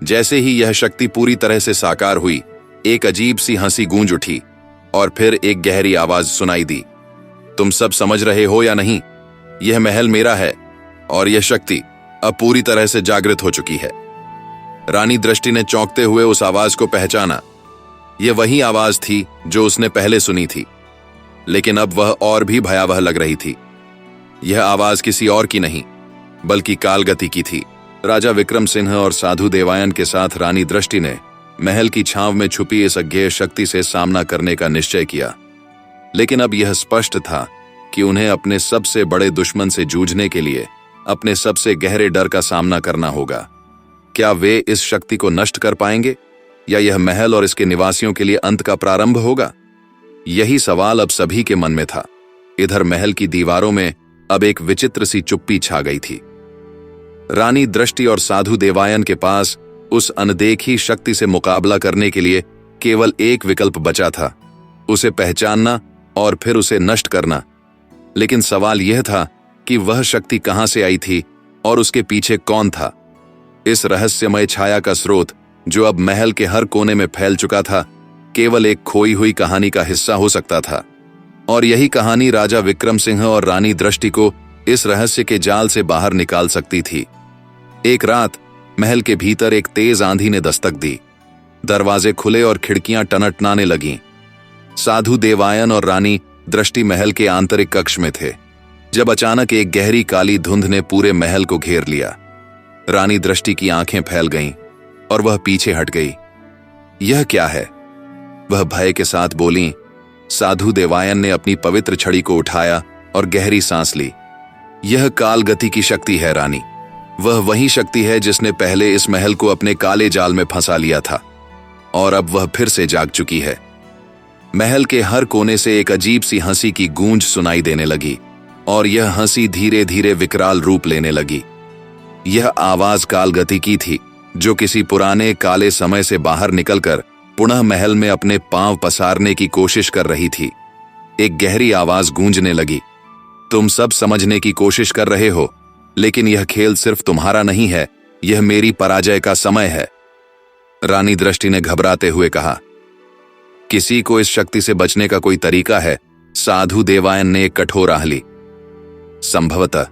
जैसे ही यह शक्ति पूरी तरह से साकार हुई, एक अजीब सी हंसी गूंज उठी और फिर एक गहरी आवाज सुनाई दी, तुम सब समझ रहे हो या नहीं? यह महल मेरा है और यह शक्ति अब पूरी तरह से जागृत हो चुकी है। रानी दृष्टि ने चौंकते हुए उस आवाज को पहचाना। यह वही आवाज थी जो उसने पहले सुनी थी, लेकिन अब वह और भी भयावह लग रही थी। यह आवाज किसी और की नहीं बल्कि कालगति की थी। राजा विक्रम सिंह और साधु देवायन के साथ रानी दृष्टि ने महल की छांव में छुपी इस अज्ञेय शक्ति से सामना करने का निश्चय किया। लेकिन अब यह स्पष्ट था कि उन्हें अपने सबसे बड़े दुश्मन से जूझने के लिए अपने सबसे गहरे डर का सामना करना होगा। क्या वे इस शक्ति को नष्ट कर पाएंगे या यह महल और इसके निवासियों के लिए अंत का प्रारंभ होगा? यही सवाल अब सभी के मन में था। इधर महल की दीवारों में अब एक विचित्र सी चुप्पी छा गई थी। रानी दृष्टि और साधु देवायन के पास उस अनदेखी शक्ति से मुकाबला करने के लिए केवल एक विकल्प बचा था, उसे पहचानना और फिर उसे नष्ट करना। लेकिन सवाल यह था कि वह शक्ति कहां से आई थी और उसके पीछे कौन था। इस रहस्यमय छाया का स्रोत, जो अब महल के हर कोने में फैल चुका था, केवल एक खोई हुई कहानी का हिस्सा हो सकता था। और यही कहानी राजा विक्रम सिंह और रानी दृष्टि को इस रहस्य के जाल से बाहर निकाल सकती थी। एक रात महल के भीतर एक तेज आंधी ने दस्तक दी। दरवाजे खुले और खिड़कियां टनटनाने लगीं। साधु देवायन और रानी दृष्टि महल के आंतरिक कक्ष में थे, जब अचानक एक गहरी काली धुंध ने पूरे महल को घेर लिया। रानी दृष्टि की आंखें फैल गईं और वह पीछे हट गई। यह क्या है? वह भय के साथ बोली। साधु देवायन ने अपनी पवित्र छड़ी को उठाया और गहरी सांस ली। यह काल गति की शक्ति है रानी। वह वही शक्ति है जिसने पहले इस महल को अपने काले जाल में फंसा लिया था, और अब वह फिर से जाग चुकी है। महल के हर कोने से एक अजीब सी हंसी की गूंज सुनाई देने लगी, और यह हंसी धीरे धीरे विकराल रूप लेने लगी। यह आवाज कालगति की थी, जो किसी पुराने काले समय से बाहर निकलकर पुनः महल में अपने पांव पसारने की कोशिश कर रही थी। एक गहरी आवाज गूंजने लगी। तुम सब समझने की कोशिश कर रहे हो, लेकिन यह खेल सिर्फ तुम्हारा नहीं है, यह मेरी पराजय का समय है। रानी दृष्टि ने घबराते हुए कहा। किसी को इस शक्ति से बचने का कोई तरीका है? साधु देवायन ने एक कठोर आह ली। संभवतः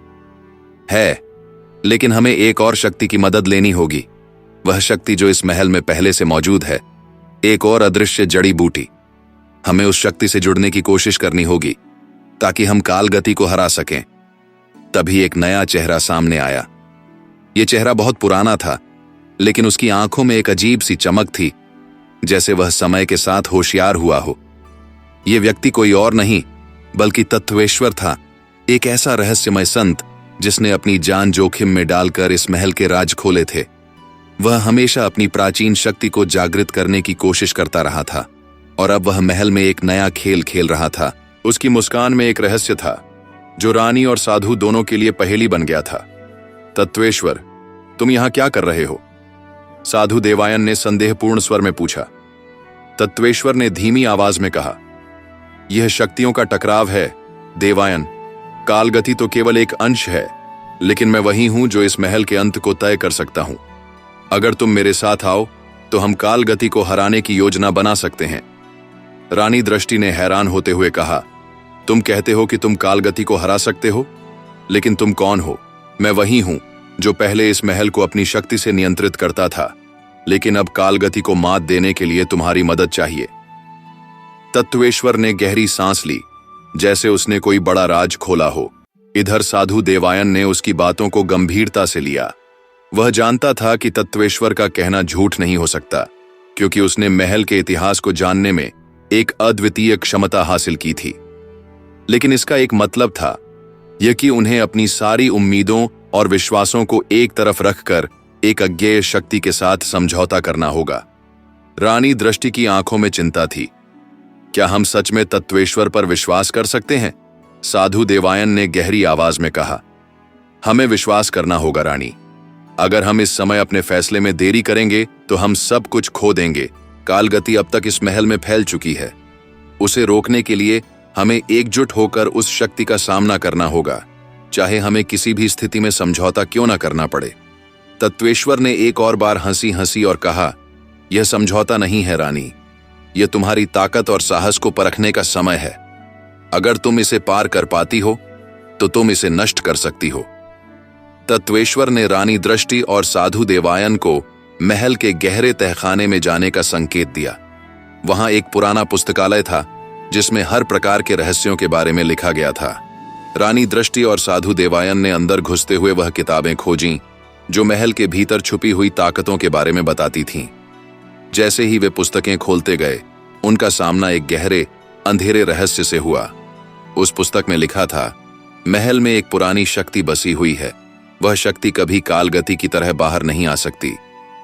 है, लेकिन हमें एक और शक्ति की मदद लेनी होगी। वह शक्ति जो इस महल में पहले से मौजूद है, एक और अदृश्य जड़ी बूटी। हमें उस शक्ति से जुड़ने की कोशिश करनी होगी ताकि हम कालगति को हरा सकें। तभी एक नया चेहरा सामने आया। यह चेहरा बहुत पुराना था, लेकिन उसकी आंखों में एक अजीब सी चमक थी, जैसे वह समय के साथ होशियार हुआ हो। यह व्यक्ति कोई और नहीं बल्कि तत्वेश्वर था, एक ऐसा रहस्यमय संत जिसने अपनी जान जोखिम में डालकर इस महल के राज खोले थे। वह हमेशा अपनी प्राचीन शक्ति को जागृत करने की कोशिश करता रहा था, और अब वह महल में एक नया खेल खेल रहा था। उसकी मुस्कान में एक रहस्य था जो रानी और साधु दोनों के लिए पहेली बन गया था। तत्वेश्वर, तुम यहां क्या कर रहे हो? साधु देवायन ने संदेहपूर्ण स्वर में पूछा। तत्वेश्वर ने धीमी आवाज में कहा, यह शक्तियों का टकराव है देवायन। कालगति तो केवल एक अंश है, लेकिन मैं वही हूं जो इस महल के अंत को तय कर सकता हूं। अगर तुम मेरे साथ आओ तो हम कालगति को हराने की योजना बना सकते हैं। रानी दृष्टि ने हैरान होते हुए कहा, तुम कहते हो कि तुम कालगति को हरा सकते हो, लेकिन तुम कौन हो? मैं वही हूं जो पहले इस महल को अपनी शक्ति से नियंत्रित करता था, लेकिन अब कालगति को मात देने के लिए तुम्हारी मदद चाहिए। तत्वेश्वर ने गहरी सांस ली, जैसे उसने कोई बड़ा राज खोला हो। इधर साधु देवायन ने उसकी बातों को गंभीरता से लिया। वह जानता था कि तत्वेश्वर का कहना झूठ नहीं हो सकता, क्योंकि उसने महल के इतिहास को जानने में एक अद्वितीय क्षमता हासिल की थी। लेकिन इसका एक मतलब था, यह कि उन्हें अपनी सारी उम्मीदों और विश्वासों को एक तरफ रखकर एक अज्ञेय शक्ति के साथ समझौता करना होगा। रानी दृष्टि की आंखों में चिंता थी। क्या हम सच में तत्वेश्वर पर विश्वास कर सकते हैं? साधु देवायन ने गहरी आवाज में कहा। हमें विश्वास करना होगा रानी। अगर हम इस समय अपने फैसले में देरी करेंगे तो हम सब कुछ खो देंगे। कालगति अब तक इस महल में फैल चुकी है। उसे रोकने के लिए हमें एकजुट होकर उस शक्ति का सामना करना होगा, चाहे हमें किसी भी स्थिति में समझौता क्यों ना करना पड़े। तत्वेश्वर ने एक और बार हंसी हंसी और कहा, यह समझौता नहीं है रानी, यह तुम्हारी ताकत और साहस को परखने का समय है। अगर तुम इसे पार कर पाती हो तो तुम इसे नष्ट कर सकती हो। तत्वेश्वर ने रानी दृष्टि और साधु देवायन को महल के गहरे तहखाने में जाने का संकेत दिया। वहां एक पुराना पुस्तकालय था जिसमें हर प्रकार के रहस्यों के बारे में लिखा गया था। रानी दृष्टि और साधु देवायन ने अंदर घुसते हुए वह किताबें खोजीं जो महल के भीतर छुपी हुई ताकतों के बारे में बताती थीं। जैसे ही वे पुस्तकें खोलते गए, उनका सामना एक गहरे अंधेरे रहस्य से हुआ। उस पुस्तक में लिखा था, महल में एक पुरानी शक्ति बसी हुई है। वह शक्ति कभी कालगति की तरह बाहर नहीं आ सकती,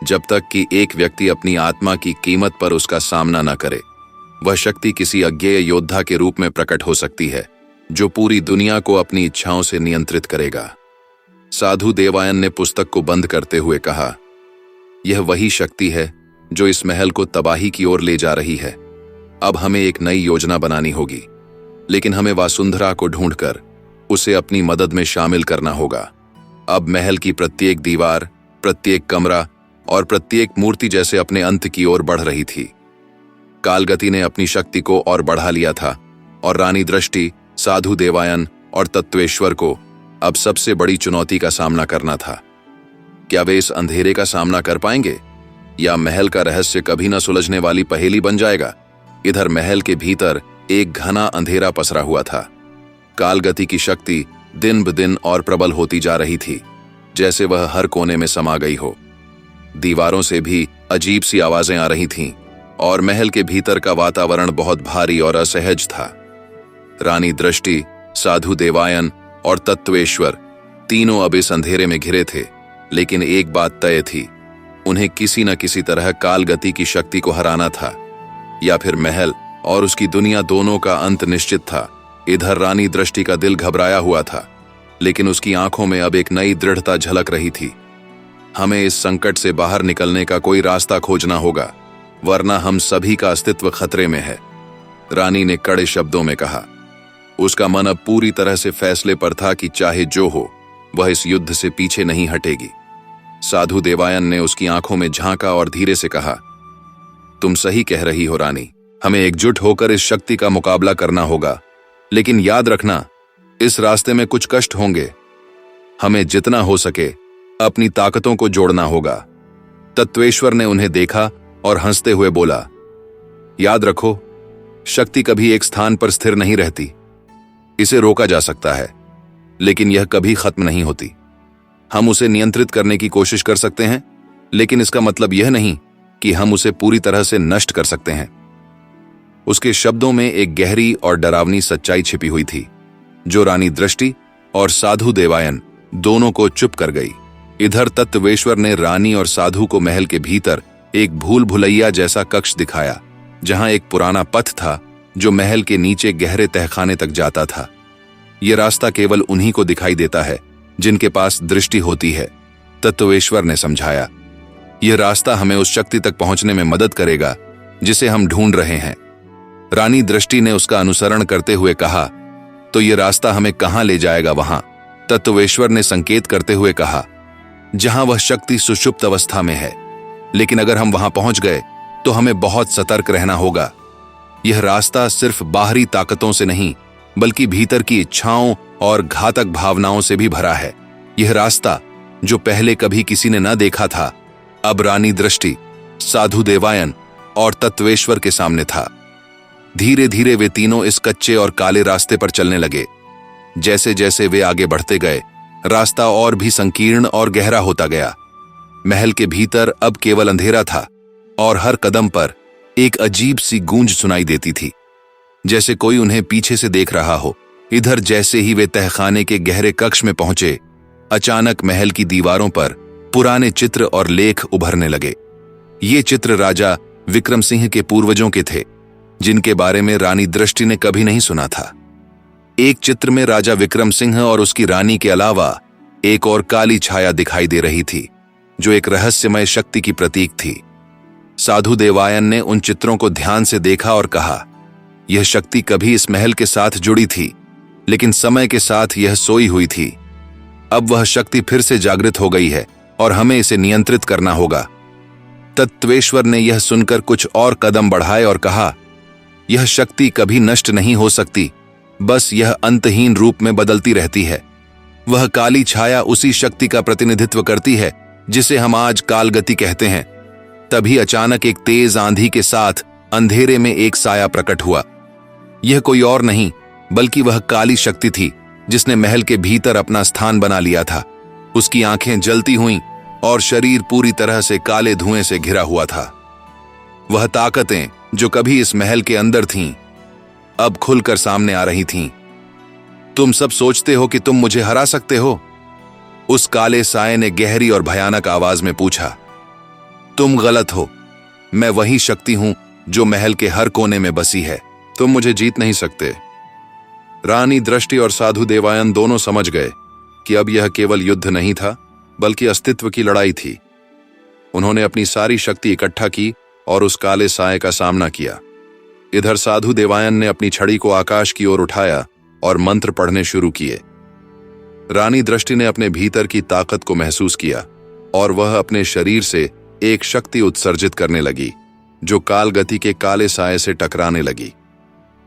जब तक कि एक व्यक्ति अपनी आत्मा की कीमत पर उसका सामना न करे। वह शक्ति किसी अज्ञेय योद्धा के रूप में प्रकट हो सकती है, जो पूरी दुनिया को अपनी इच्छाओं से नियंत्रित करेगा। साधु देवायन ने पुस्तक को बंद करते हुए कहा, यह वही शक्ति है जो इस महल को तबाही की ओर ले जा रही है। अब हमें एक नई योजना बनानी होगी, लेकिन हमें वासुंधरा को ढूंढकर उसे अपनी मदद में शामिल करना होगा। अब महल की प्रत्येक दीवार, प्रत्येक कमरा और प्रत्येक मूर्ति जैसे अपने अंत की ओर बढ़ रही थी। कालगति ने अपनी शक्ति को और बढ़ा लिया था और रानी दृष्टि, साधु देवायन और तत्वेश्वर को अब सबसे बड़ी चुनौती का सामना करना था। क्या वे इस अंधेरे का सामना कर पाएंगे या महल का रहस्य कभी न सुलझने वाली पहेली बन जाएगा? इधर महल के भीतर एक घना अंधेरा पसरा हुआ था। कालगति की शक्ति दिन ब दिन और प्रबल होती जा रही थी, जैसे वह हर कोने में समा गई हो। दीवारों से भी अजीब सी आवाजें आ रही थीं और महल के भीतर का वातावरण बहुत भारी और असहज था। रानी दृष्टि, साधु देवायन और तत्वेश्वर तीनों अब इस अंधेरे में घिरे थे, लेकिन एक बात तय थी, उन्हें किसी न किसी तरह कालगति की शक्ति को हराना था, या फिर महल और उसकी दुनिया दोनों का अंत निश्चित था। इधर रानी दृष्टि का दिल घबराया हुआ था, लेकिन उसकी आंखों में अब एक नई दृढ़ता झलक रही थी। हमें इस संकट से बाहर निकलने का कोई रास्ता खोजना होगा, वरना हम सभी का अस्तित्व खतरे में है, रानी ने कड़े शब्दों में कहा। उसका मन अब पूरी तरह से फैसले पर था कि चाहे जो हो, वह इस युद्ध से पीछे नहीं हटेगी। साधु देवायन ने उसकी आंखों में झांका और धीरे से कहा, तुम सही कह रही हो रानी, हमें एकजुट होकर इस शक्ति का मुकाबला करना होगा, लेकिन याद रखना, इस रास्ते में कुछ कष्ट होंगे। हमें जितना हो सके अपनी ताकतों को जोड़ना होगा। तत्वेश्वर ने उन्हें देखा और हंसते हुए बोला, याद रखो, शक्ति कभी एक स्थान पर स्थिर नहीं रहती। इसे रोका जा सकता है, लेकिन यह कभी खत्म नहीं होती। हम उसे नियंत्रित करने की कोशिश कर सकते हैं, लेकिन इसका मतलब यह नहीं कि हम उसे पूरी तरह से नष्ट कर सकते हैं। उसके शब्दों में एक गहरी और डरावनी सच्चाई छिपी हुई थी, जो रानी दृष्टि और साधु देवायन दोनों को चुप कर गई। इधर तत्वेश्वर ने रानी और साधु को महल के भीतर एक भूल भुलैया जैसा कक्ष दिखाया, जहां एक पुराना पथ था जो महल के नीचे गहरे तहखाने तक जाता था। यह रास्ता केवल उन्हीं को दिखाई देता है जिनके पास दृष्टि होती है, तत्वेश्वर ने समझाया। यह रास्ता हमें उस शक्ति तक पहुंचने में मदद करेगा जिसे हम ढूंढ रहे हैं। रानी दृष्टि ने उसका अनुसरण करते हुए कहा, तो यह रास्ता हमें कहां ले जाएगा? वहां, तत्वेश्वर ने संकेत करते हुए कहा, जहां वह शक्ति सुषुप्त अवस्था में है। लेकिन अगर हम वहां पहुंच गए तो हमें बहुत सतर्क रहना होगा। यह रास्ता सिर्फ बाहरी ताकतों से नहीं, बल्कि भीतर की इच्छाओं और घातक भावनाओं से भी भरा है। यह रास्ता जो पहले कभी किसी ने न देखा था, अब रानी दृष्टि, साधु देवायन और तत्वेश्वर के सामने था। धीरे धीरे वे तीनों इस कच्चे और काले रास्ते पर चलने लगे। जैसे जैसे वे आगे बढ़ते गए, रास्ता और भी संकीर्ण और गहरा होता गया। महल के भीतर अब केवल अंधेरा था और हर कदम पर एक अजीब सी गूंज सुनाई देती थी, जैसे कोई उन्हें पीछे से देख रहा हो। इधर जैसे ही वे तहखाने के गहरे कक्ष में पहुंचे, अचानक महल की दीवारों पर पुराने चित्र और लेख उभरने लगे। ये चित्र राजा विक्रम सिंह के पूर्वजों के थे, जिनके बारे में रानी दृष्टि ने कभी नहीं सुना था। एक चित्र में राजा विक्रम सिंह और उसकी रानी के अलावा एक और काली छाया दिखाई दे रही थी, जो एक रहस्यमय शक्ति की प्रतीक थी। साधु देवायन ने उन चित्रों को ध्यान से देखा और कहा, यह शक्ति कभी इस महल के साथ जुड़ी थी, लेकिन समय के साथ यह सोई हुई थी। अब वह शक्ति फिर से जागृत हो गई है और हमें इसे नियंत्रित करना होगा। तत्वेश्वर ने यह सुनकर कुछ और कदम बढ़ाए और कहा, यह शक्ति कभी नष्ट नहीं हो सकती, बस यह अंतहीन रूप में बदलती रहती है। वह काली छाया उसी शक्ति का प्रतिनिधित्व करती है जिसे हम आज कालगति कहते हैं। तभी अचानक एक तेज आंधी के साथ अंधेरे में एक साया प्रकट हुआ। यह कोई और नहीं बल्कि वह काली शक्ति थी जिसने महल के भीतर अपना स्थान बना लिया था। उसकी आंखें जलती हुईं और शरीर पूरी तरह से काले धुएं से घिरा हुआ था। वह ताकतें जो कभी इस महल के अंदर थीं, अब खुलकर सामने आ रही थीं। तुम सब सोचते हो कि तुम मुझे हरा सकते हो? उस काले साये ने गहरी और भयानक आवाज में पूछा। तुम गलत हो। मैं वही शक्ति हूं जो महल के हर कोने में बसी है। तुम मुझे जीत नहीं सकते। रानी दृष्टि और साधु देवायन दोनों समझ गए कि अब यह केवल युद्ध नहीं था, बल्कि अस्तित्व की लड़ाई थी। उन्होंने अपनी सारी शक्ति इकट्ठा की और उस काले साये का सामना किया। इधर साधु देवायन ने अपनी छड़ी को आकाश की ओर उठाया और मंत्र पढ़ने शुरू किए। रानी दृष्टि ने अपने भीतर की ताकत को महसूस किया और वह अपने शरीर से एक शक्ति उत्सर्जित करने लगी जो कालगति के काले साये से टकराने लगी।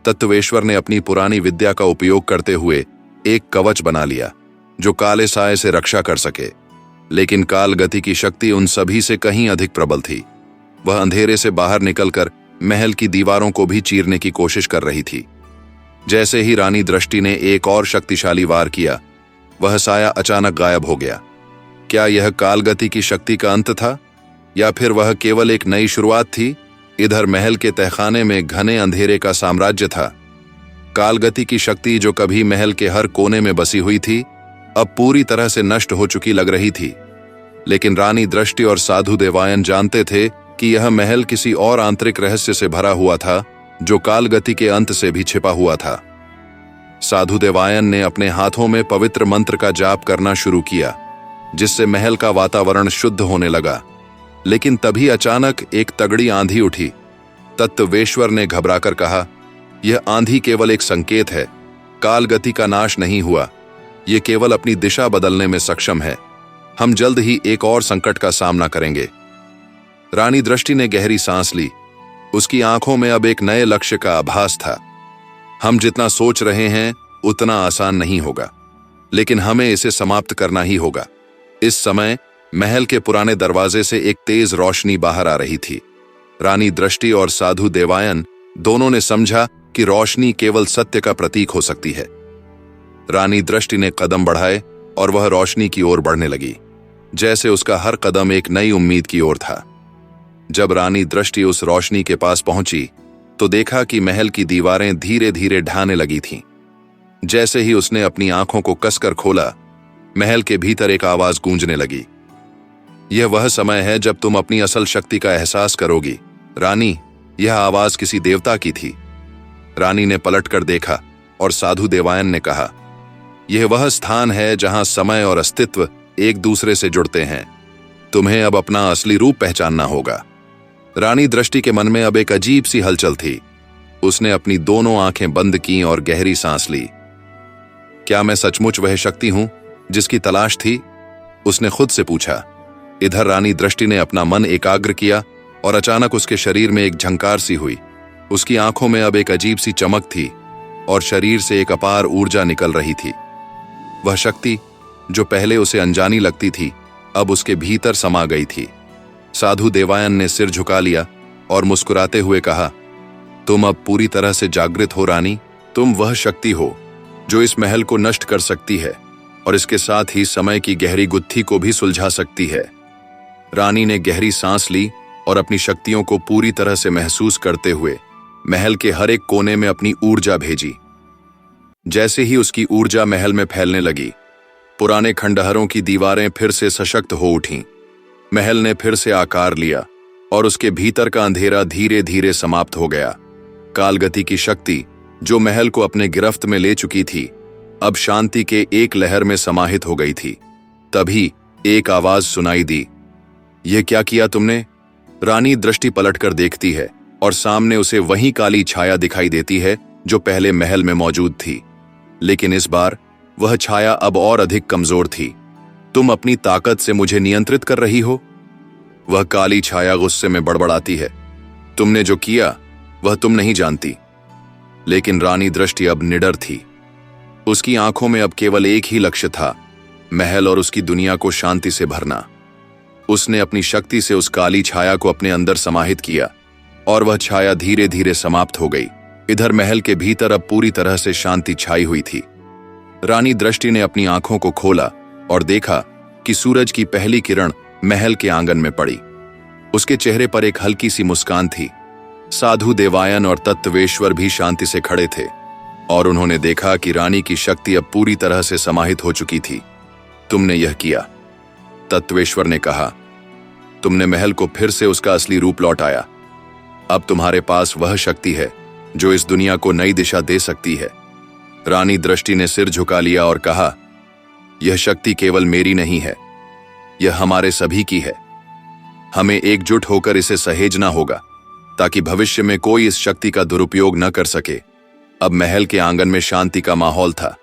तत्वेश्वर ने अपनी पुरानी विद्या का उपयोग करते हुए एक कवच बना लिया जो काले साये से रक्षा कर सके, लेकिन कालगति की शक्ति उन सभी से कहीं अधिक प्रबल थी। वह अंधेरे से बाहर निकलकर महल की दीवारों को भी चीरने की कोशिश कर रही थी। जैसे ही रानी दृष्टि ने एक और शक्तिशाली वार किया, वह साया अचानक गायब हो गया। क्या यह कालगति की शक्ति का अंत था या फिर वह केवल एक नई शुरुआत थी? इधर महल के तहखाने में घने अंधेरे का साम्राज्य था। कालगति की शक्ति जो कभी महल के हर कोने में बसी हुई थी, अब पूरी तरह से नष्ट हो चुकी लग रही थी। लेकिन रानी दृष्टि और साधु देवायन जानते थे कि यह महल किसी और आंतरिक रहस्य से भरा हुआ था जो कालगति के अंत से भी छिपा हुआ था। साधु देवायन ने अपने हाथों में पवित्र मंत्र का जाप करना शुरू किया, जिससे महल का वातावरण शुद्ध होने लगा। लेकिन तभी अचानक एक तगड़ी आंधी उठी। तत्वेश्वर ने घबराकर कहा, यह आंधी केवल एक संकेत है, कालगति का नाश नहीं हुआ, यह केवल अपनी दिशा बदलने में सक्षम है। हम जल्द ही एक और संकट का सामना करेंगे। रानी दृष्टि ने गहरी सांस ली। उसकी आंखों में अब एक नए लक्ष्य का आभास था। हम जितना सोच रहे हैं उतना आसान नहीं होगा, लेकिन हमें इसे समाप्त करना ही होगा। इस समय महल के पुराने दरवाजे से एक तेज रोशनी बाहर आ रही थी। रानी दृष्टि और साधु देवायन दोनों ने समझा कि रोशनी केवल सत्य का प्रतीक हो सकती है। रानी दृष्टि ने कदम बढ़ाए और वह रोशनी की ओर बढ़ने लगी, जैसे उसका हर कदम एक नई उम्मीद की ओर था। जब रानी दृष्टि उस रोशनी के पास पहुंची तो देखा कि महल की दीवारें धीरे धीरे ढहने लगी थीं। जैसे ही उसने अपनी आंखों को कसकर खोला, महल के भीतर एक आवाज गूंजने लगी, यह वह समय है जब तुम अपनी असल शक्ति का एहसास करोगी। रानी, यह आवाज किसी देवता की थी। रानी ने पलटकर देखा और साधु देवायन ने कहा, यह वह स्थान है जहां समय और अस्तित्व एक दूसरे से जुड़ते हैं। तुम्हें अब अपना असली रूप पहचानना होगा। रानी दृष्टि के मन में अब एक अजीब सी हलचल थी। उसने अपनी दोनों आंखें बंद की और गहरी सांस ली। क्या मैं सचमुच वह शक्ति हूं जिसकी तलाश थी? उसने खुद से पूछा। इधर रानी दृष्टि ने अपना मन एकाग्र किया और अचानक उसके शरीर में एक झंकार सी हुई। उसकी आंखों में अब एक अजीब सी चमक थी और शरीर से एक अपार ऊर्जा निकल रही थी। वह शक्ति जो पहले उसे अनजानी लगती थी, अब उसके भीतर समा गई थी। साधु देवायन ने सिर झुका लिया और मुस्कुराते हुए कहा, तुम अब पूरी तरह से जागृत हो रानी। तुम वह शक्ति हो जो इस महल को नष्ट कर सकती है और इसके साथ ही समय की गहरी गुत्थी को भी सुलझा सकती है। रानी ने गहरी सांस ली और अपनी शक्तियों को पूरी तरह से महसूस करते हुए महल के हर एक कोने में अपनी ऊर्जा भेजी। जैसे ही उसकी ऊर्जा महल में फैलने लगी, पुराने खंडहरों की दीवारें फिर से सशक्त हो उठीं। महल ने फिर से आकार लिया और उसके भीतर का अंधेरा धीरे धीरे समाप्त हो गया। कालगति की शक्ति जो महल को अपने गिरफ्त में ले चुकी थी, अब शांति के एक लहर में समाहित हो गई थी। तभी एक आवाज सुनाई दी, यह क्या किया तुमने? रानी दृष्टि पलटकर देखती है और सामने उसे वही काली छाया दिखाई देती है जो पहले महल में मौजूद थी, लेकिन इस बार वह छाया अब और अधिक कमजोर थी। तुम अपनी ताकत से मुझे नियंत्रित कर रही हो? वह काली छाया गुस्से में बड़बड़ाती है। तुमने जो किया वह तुम नहीं जानती। लेकिन रानी दृष्टि अब निडर थी। उसकी आंखों में अब केवल एक ही लक्ष्य था, महल और उसकी दुनिया को शांति से भरना। उसने अपनी शक्ति से उस काली छाया को अपने अंदर समाहित किया और वह छाया धीरे धीरे समाप्त हो गई। इधर महल के भीतर अब पूरी तरह से शांति छाई हुई थी। रानी दृष्टि ने अपनी आंखों को खोला और देखा कि सूरज की पहली किरण महल के आंगन में पड़ी। उसके चेहरे पर एक हल्की सी मुस्कान थी। साधु देवायन और तत्वेश्वर भी शांति से खड़े थे और उन्होंने देखा कि रानी की शक्ति अब पूरी तरह से समाहित हो चुकी थी। तुमने यह किया, तत्वेश्वर ने कहा। तुमने महल को फिर से उसका असली रूप लौटाया। अब तुम्हारे पास वह शक्ति है जो इस दुनिया को नई दिशा दे सकती है। रानी दृष्टि ने सिर झुका लिया और कहा, यह शक्ति केवल मेरी नहीं है, यह हमारे सभी की है। हमें एकजुट होकर इसे सहेजना होगा ताकि भविष्य में कोई इस शक्ति का दुरुपयोग न कर सके। अब महल के आंगन में शांति का माहौल था।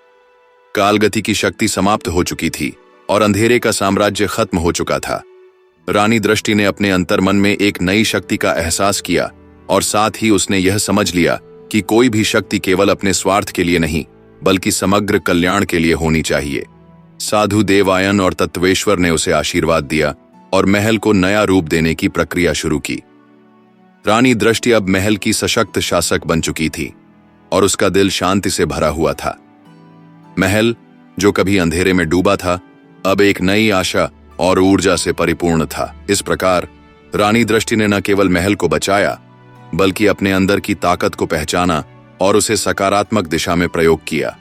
कालगति की शक्ति समाप्त हो चुकी थी और अंधेरे का साम्राज्य खत्म हो चुका था। रानी दृष्टि ने अपने अंतर्मन में एक नई शक्ति का एहसास किया और साथ ही उसने यह समझ लिया कि कोई भी शक्ति केवल अपने स्वार्थ के लिए नहीं बल्कि समग्र कल्याण के लिए होनी चाहिए। साधु देवायन और तत्वेश्वर ने उसे आशीर्वाद दिया और महल को नया रूप देने की प्रक्रिया शुरू की। रानी दृष्टि अब महल की सशक्त शासक बन चुकी थी और उसका दिल शांति से भरा हुआ था। महल, जो कभी अंधेरे में डूबा था, अब एक नई आशा और ऊर्जा से परिपूर्ण था। इस प्रकार रानी दृष्टि ने न केवल महल को बचाया बल्कि अपने अंदर की ताकत को पहचाना और उसे सकारात्मक दिशा में प्रयोग किया।